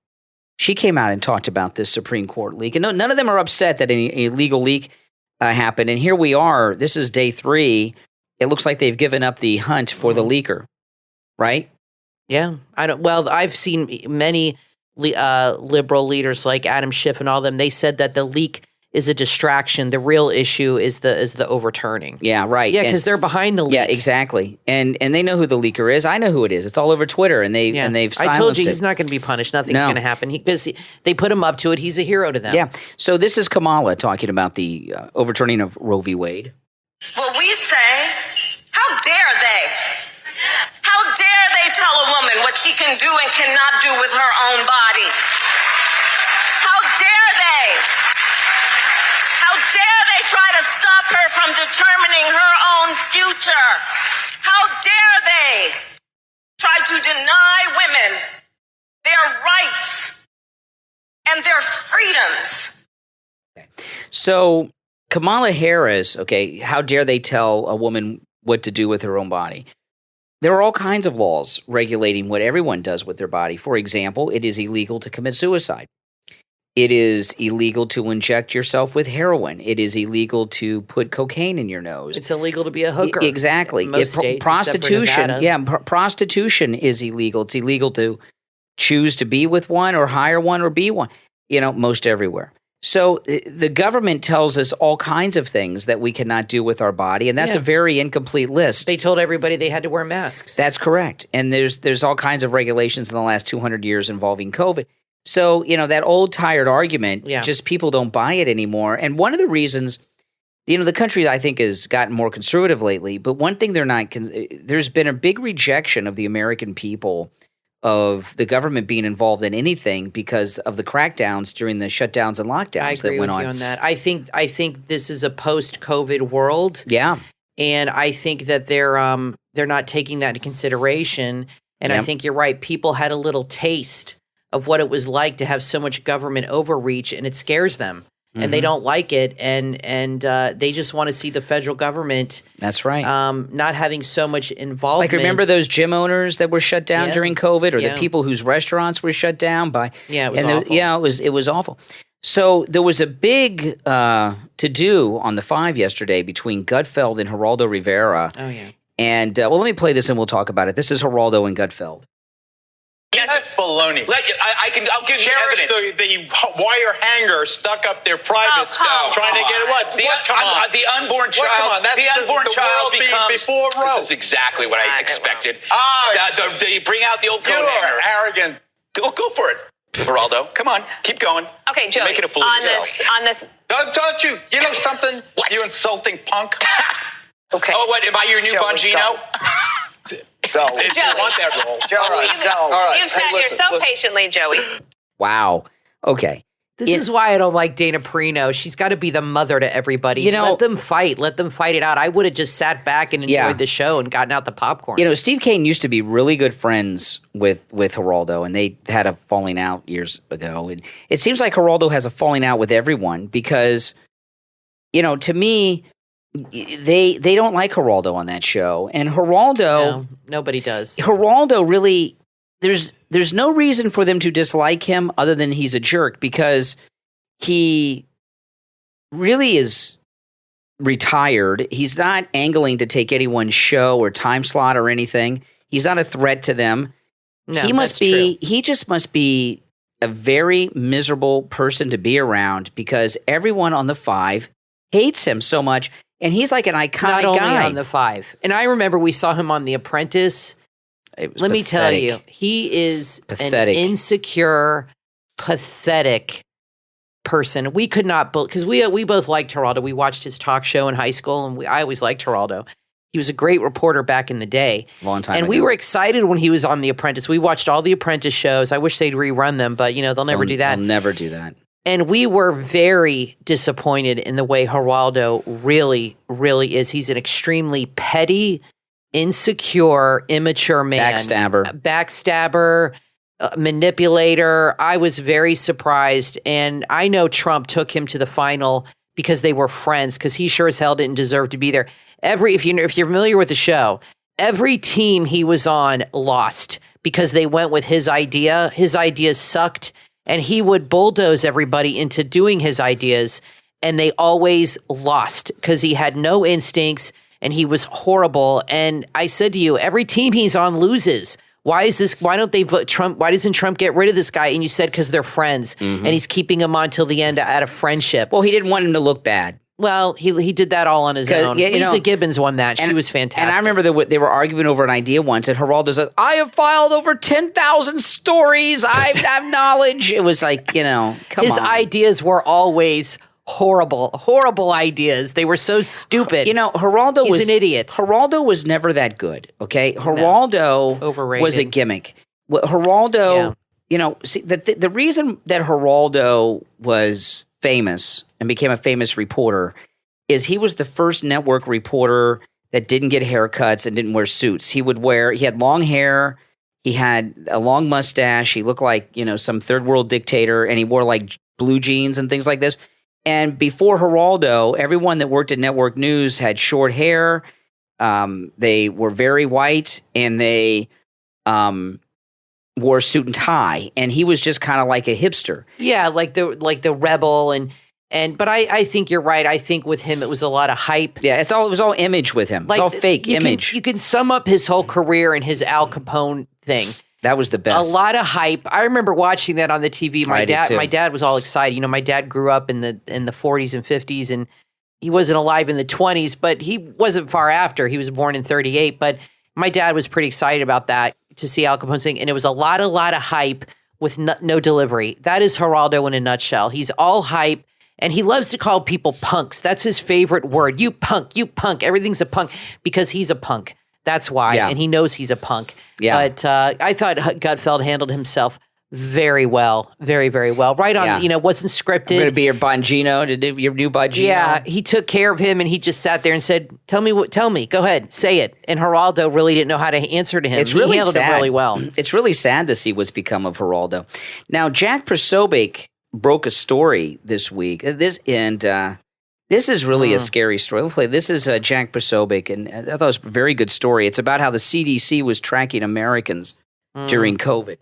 she came out and talked about this Supreme Court leak. And none of them are upset that any illegal leak happened. And here we are. This is day 3. It looks like they've given up the hunt for the leaker, right? Yeah. I've seen many liberal leaders like Adam Schiff and all them. They said that the leak is a distraction. The real issue is the overturning. Yeah, right. Yeah, because they're behind the leak. Yeah, exactly. And they know who the leaker is. I know who it is. It's all over Twitter, and they've silenced I told you it. he's not going to be punished. Nothing's going to happen. Because they put him up to it. He's a hero to them. Yeah. So this is Kamala talking about the overturning of Roe v. Wade. Well, we say, how dare they? How dare they tell a woman what she can do and cannot do with her own body? How dare they? How dare they try to stop her from determining her own future? How dare they try to deny women their rights and their freedoms? So Kamala Harris, how dare they tell a woman what to do with her own body? There are all kinds of laws regulating what everyone does with their body. For example, it is illegal to commit suicide. It is illegal to inject yourself with heroin. It is illegal to put cocaine in your nose. It's illegal to be a hooker. Exactly. In most states, prostitution. except for Nevada. Prostitution is illegal. It's illegal to choose to be with one or hire one or be one, most everywhere. So the government tells us all kinds of things that we cannot do with our body, and that's a very incomplete list. They told everybody they had to wear masks. That's correct. And there's all kinds of regulations in the last 200 years involving COVID. So, that old tired argument, just people don't buy it anymore. And one of the reasons, the country I think has gotten more conservative lately, but one thing there's been a big rejection of the American people of the government being involved in anything because of the crackdowns during the shutdowns and lockdowns that went on. I agree with you on that. I think this is a post-COVID world. Yeah. And I think that they're not taking that into consideration. And I think you're right. People had a little taste of what it was like to have so much government overreach, and it scares them. And they don't like it, and they just want to see the federal government. That's right. Not having so much involvement. Like, remember those gym owners that were shut down during COVID, or the people whose restaurants were shut down by? Yeah, it was awful. It was awful. So there was a big to-do on the 5 yesterday between Gutfeld and Geraldo Rivera. Oh yeah. And let me play this and we'll talk about it. This is Geraldo and Gutfeld. That's baloney. I'll give you evidence. The wire hanger stuck up their private stuff, trying to get it. What? The unborn child. Come on, that's the unborn child becomes before Roe. This is exactly what I expected. They bring out the old coat You hanger. are arrogant. Go for it, Geraldo. Come on, keep going. Okay, Joey. You're making a fool of yourself. On this. Don't you? You know something? What? You insulting punk. Okay. Oh, what? Am I your new Joey, Bongino? Go. If you want that role. Joey, you've sat here so patiently, Joey. Wow. Okay. This is why I don't like Dana Perino. She's got to be the mother to everybody. Let them fight. Let them fight it out. I would have just sat back and enjoyed the show and gotten out the popcorn. Steve Kane used to be really good friends with Geraldo, and they had a falling out years ago. And it seems like Geraldo has a falling out with everyone because, to me, they don't like Geraldo on that show. And Geraldo... No, nobody does. Geraldo really... There's no reason for them to dislike him other than he's a jerk because he really is retired. He's not angling to take anyone's show or time slot or anything. He's not a threat to them. No, He just must be a very miserable person to be around because everyone on the 5 hates him so much. And he's like an iconic guy. Not only on the 5. And I remember we saw him on The Apprentice. Let me tell you, he is an insecure, pathetic person. We could not, because we both liked Geraldo. We watched his talk show in high school, and I always liked Geraldo. He was a great reporter back in the day. Long time and ago. we were excited when he was on The Apprentice. We watched all The Apprentice shows. I wish they'd rerun them, but they'll never do that. They'll never do that. And we were very disappointed in the way Geraldo really, really is. He's an extremely petty, insecure, immature man. Backstabber, manipulator. I was very surprised. And I know Trump took him to the final because they were friends, because he sure as hell didn't deserve to be there. If you're familiar with the show, every team he was on lost because they went with his idea. His ideas sucked, and he would bulldoze everybody into doing his ideas, and they always lost because he had no instincts and he was horrible. And I said to you, every team he's on loses. Why don't they vote Trump? Why doesn't Trump get rid of this guy? And you said because they're friends, and he's keeping him on till the end out of friendship. Well, he didn't want him to look bad. Well, he did that all on his own. Lisa Gibbons won that. She was fantastic. And I remember they were arguing over an idea once, and Geraldo said, I have filed over 10,000 stories. I have knowledge. It was like, come on. His ideas were always horrible ideas. They were so stupid. Geraldo He's an idiot. Geraldo was never that good, okay? Geraldo Overrated. was a gimmick. Geraldo, see, the reason that Geraldo was famous and became a famous reporter is he was the first network reporter that didn't get haircuts and didn't wear suits. He had long hair, he had a long mustache, he looked like, some third world dictator, and he wore like blue jeans and things like this. And before Geraldo, everyone that worked at network news had short hair, they were very white, and they wore a suit and tie, and he was just kind of like a hipster. Yeah, like the rebel but I think you're right. I think with him it was a lot of hype. Yeah, it was all image with him. It's all fake image. You can sum up his whole career in his Al Capone thing. That was the best. A lot of hype. I remember watching that on the TV. My did dad was all excited. My dad grew up in the 40s and 50s, and he wasn't alive in the 20s, but he wasn't far after. He was born in 38, but my dad was pretty excited about that, to see Al Capone sing, and it was a lot of hype with no delivery. That is Geraldo in a nutshell. He's all hype, and he loves to call people punks. That's his favorite word. You punk. Everything's a punk because he's a punk. That's why, and he knows he's a punk. Yeah. But I thought Gutfeld handled himself very well, very, very well. Right on, wasn't scripted. I'm going to be your Bongino, your new Bongino. Yeah, he took care of him, and he just sat there and said, tell me, go ahead, say it. And Geraldo really didn't know how to answer to him. It's really he handled sad. it really well. It's really sad to see what's become of Geraldo. Now, Jack Posobiec broke a story this week. This is really a scary story. This is Jack Posobiec, and I thought it was a very good story. It's about how the CDC was tracking Americans during COVID.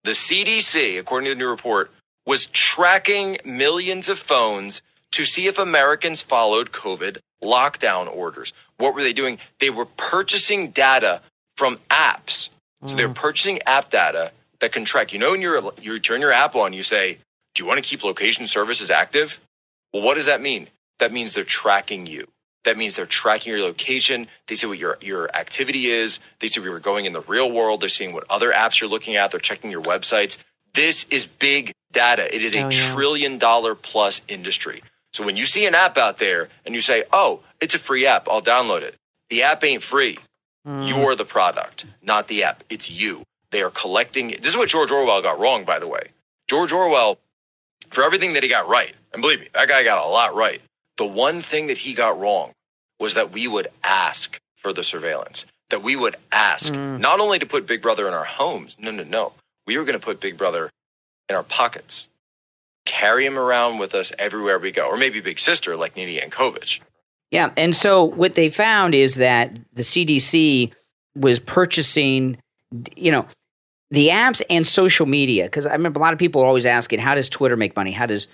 The CDC, according to the new report, was tracking millions of phones to see if Americans followed COVID lockdown orders. What were they doing? They were purchasing data from apps. So they're purchasing app data that can track. When you turn your app on, you say, do you want to keep location services active? Well, what does that mean? That means they're tracking you. That means they're tracking your location. They see what your activity is. They see where you're going in the real world. They're seeing what other apps you're looking at. They're checking your websites. This is big data. It is a $1 trillion plus industry. So when you see an app out there and you say, oh, it's a free app, I'll download it. The app ain't free. You're the product, not the app. It's you. They are collecting. This is what George Orwell got wrong, by the way. George Orwell, for everything that he got right, and believe me, that guy got a lot right. The one thing that he got wrong was that we would ask for the surveillance, that we would ask not only to put Big Brother in our homes. No. We were going to put Big Brother in our pockets, carry him around with us everywhere we go, or maybe Big Sister like Nina Yankovic. Yeah, and so what they found is that the CDC was purchasing, the apps and social media, because I remember a lot of people are always asking, how does Twitter make money? How does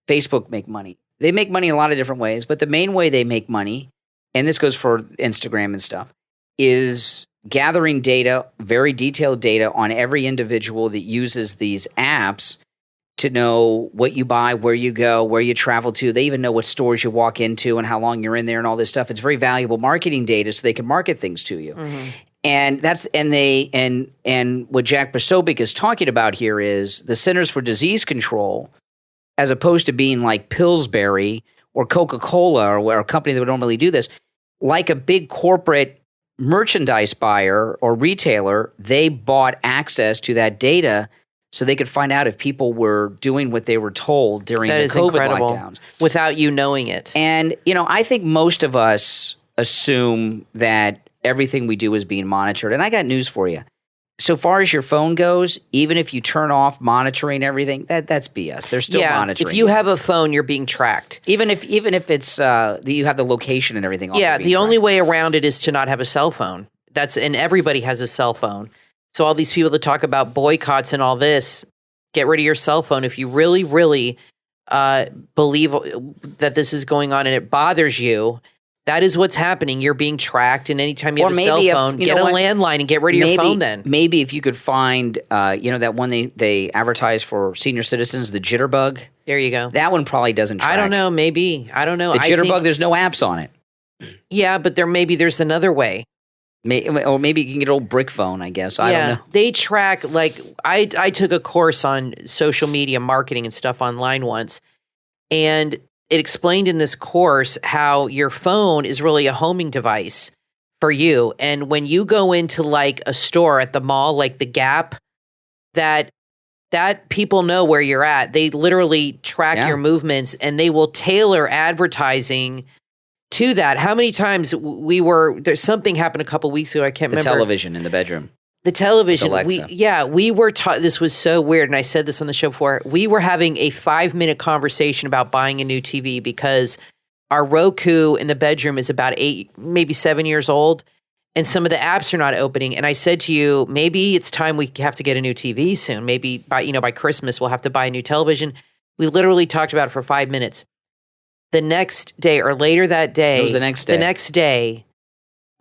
Facebook make money? They make money in a lot of different ways, but the main way they make money, and this goes for Instagram and stuff, is gathering data, very detailed data on every individual that uses these apps to know what you buy, where you go, where you travel to. They even know what stores you walk into and how long you're in there and all this stuff. It's very valuable marketing data so they can market things to you. And what Jack Posobiec is talking about here is the Centers for Disease Control, as opposed to being like Pillsbury or Coca-Cola or a company that would normally do this, like a big corporate merchandise buyer or retailer, they bought access to that data so they could find out if people were doing what they were told during the COVID lockdowns. Without you knowing it. And, I think most of us assume that everything we do is being monitored. And I got news for you. So far as your phone goes, even if you turn off monitoring everything, that's BS. They're still monitoring. If you have a phone, you're being tracked. Even if it's you have the location and everything. Yeah, the only way around it is to not have a cell phone. And everybody has a cell phone. So all these people that talk about boycotts and all this, get rid of your cell phone. If you really, really believe that this is going on and it bothers you, that is what's happening. You're being tracked, and anytime you have a cell phone, get a landline and get rid of your phone then. Maybe if you could find, that one they advertise for senior citizens, the Jitterbug. There you go. That one probably doesn't track. I don't know. Maybe. I don't know. The Jitterbug, there's no apps on it. Yeah, but there's another way. Or maybe you can get an old brick phone, I guess. I don't know. They track, I took a course on social media marketing and stuff online once, and it explained in this course how your phone is really a homing device for you. And when you go into a store at the mall, like the Gap, that people know where you're at. They literally track your movements, and they will tailor advertising to that. How many times there's something happened a couple weeks ago, I can't remember. The television in the bedroom. The television. Alexa. We were taught, this was so weird, and I said this on the show before, we were having a 5-minute conversation about buying a new TV because our Roku in the bedroom is about 8, maybe 7 years old, and some of the apps are not opening. And I said to you, maybe it's time we have to get a new TV soon. Maybe by Christmas we'll have to buy a new television. We literally talked about it for 5 minutes. The next day or later that day. It was the next day. The next day,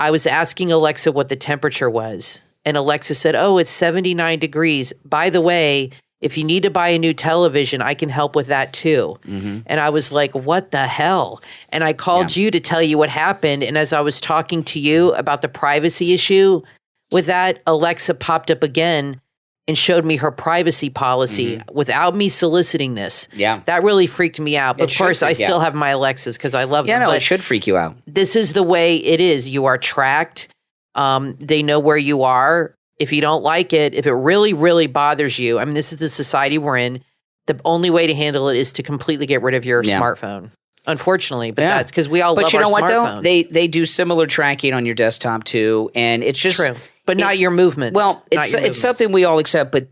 I was asking Alexa what the temperature was. And Alexa said, it's 79 degrees. By the way, if you need to buy a new television, I can help with that too. Mm-hmm. And I was like, what the hell? And I called you to tell you what happened. And as I was talking to you about the privacy issue with that, Alexa popped up again and showed me her privacy policy without me soliciting this. Yeah. That really freaked me out. But of course, I still have my Alexas because I love them. Yeah, no, but it should freak you out. This is the way it is. You are tracked. They know where you are. If you don't like it, if it really, really bothers you, this is the society we're in. The only way to handle it is to completely get rid of your smartphone. Unfortunately, but that's because we all love our smartphones. But you know what, though? They do similar tracking on your desktop, too, and it's just... True, but not your movements. Well, it's something we all accept, but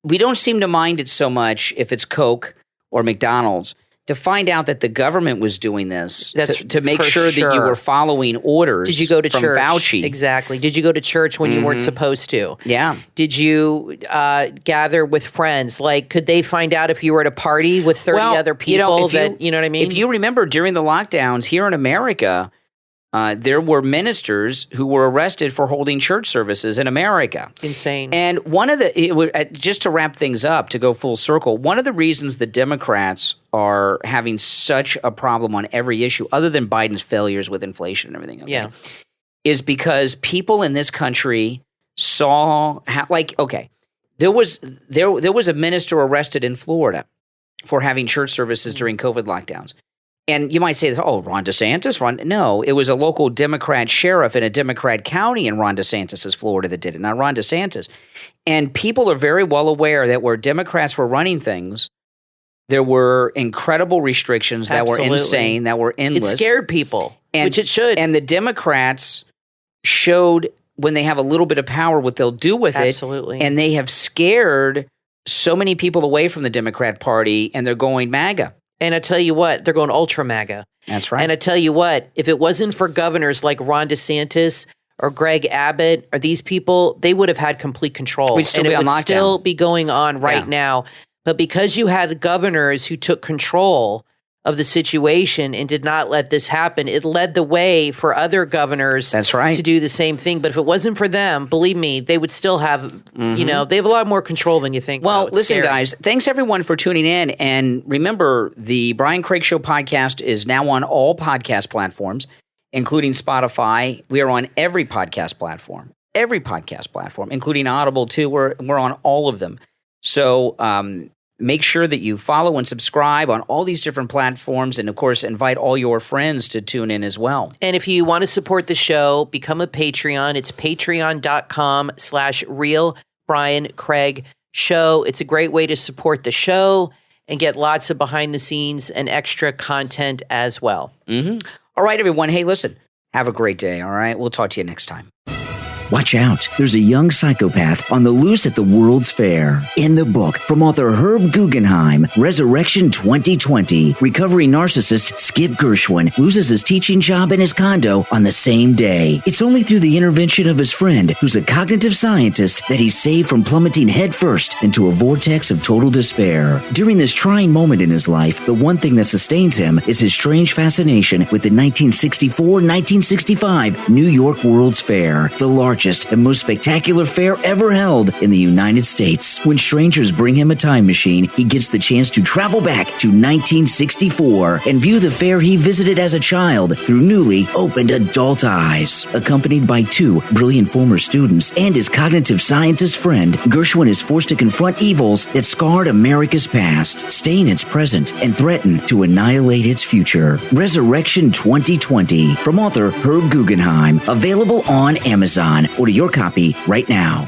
we don't seem to mind it so much if it's Coke or McDonald's. To find out that the government was doing this to make sure that you were following orders. Did you go to from church? Fauci? Exactly. Did you go to church when you weren't supposed to? Yeah. Did you gather with friends? Could they find out if you were at a party with 30 other people? You know what I mean? If you remember during the lockdowns here in America, there were ministers who were arrested for holding church services in America. Insane. And just to wrap things up, to go full circle, one of the reasons the Democrats are having such a problem on every issue, other than Biden's failures with inflation and everything, is because people in this country saw there was a minister arrested in Florida for having church services during COVID lockdowns. And you might say, Ron DeSantis? No, it was a local Democrat sheriff in a Democrat county in Ron DeSantis' Florida that did it, not Ron DeSantis. And people are very well aware that where Democrats were running things, there were incredible restrictions that were insane, that were endless. It scared people, which it should. And the Democrats showed when they have a little bit of power what they'll do with it. Absolutely. And they have scared so many people away from the Democrat Party, and they're going MAGA. And I tell you what, they're going ultra MAGA. That's right. And I tell you what, if it wasn't for governors like Ron DeSantis or Greg Abbott or these people, they would have had complete control. We'd still be on lockdown. Still be going on right now. But because you had governors who took control of the situation and did not let this happen, it led the way for other governors to do the same thing. But if it wasn't for them, believe me, they would still have, they have a lot more control than you think. Well, listen, guys, thanks everyone for tuning in. And remember, the Brian Craig Show podcast is now on all podcast platforms, including Spotify. We are on every podcast platform, including Audible too. We're on all of them. So make sure that you follow and subscribe on all these different platforms. And, of course, invite all your friends to tune in as well. And if you want to support the show, become a Patreon. It's patreon.com/RealBrianCraigShow. It's a great way to support the show and get lots of behind the scenes and extra content as well. All right, everyone. Hey, listen, have a great day. All right. We'll talk to you next time. Watch out. There's a young psychopath on the loose at the World's Fair. In the book from author Herb Guggenheim, Resurrection 2020, recovering narcissist Skip Gershwin loses his teaching job and his condo on the same day. It's only through the intervention of his friend, who's a cognitive scientist, that he's saved from plummeting headfirst into a vortex of total despair. During this trying moment in his life, the one thing that sustains him is his strange fascination with the 1964-1965 New York World's Fair, the largest and most spectacular fair ever held in the United States. When strangers bring him a time machine, he gets the chance to travel back to 1964 and view the fair he visited as a child through newly opened adult eyes. Accompanied by two brilliant former students and his cognitive scientist friend, Gershwin is forced to confront evils that scarred America's past, stain its present, and threaten to annihilate its future. Resurrection 2020 from author Herb Guggenheim, available on Amazon. Order your copy right now.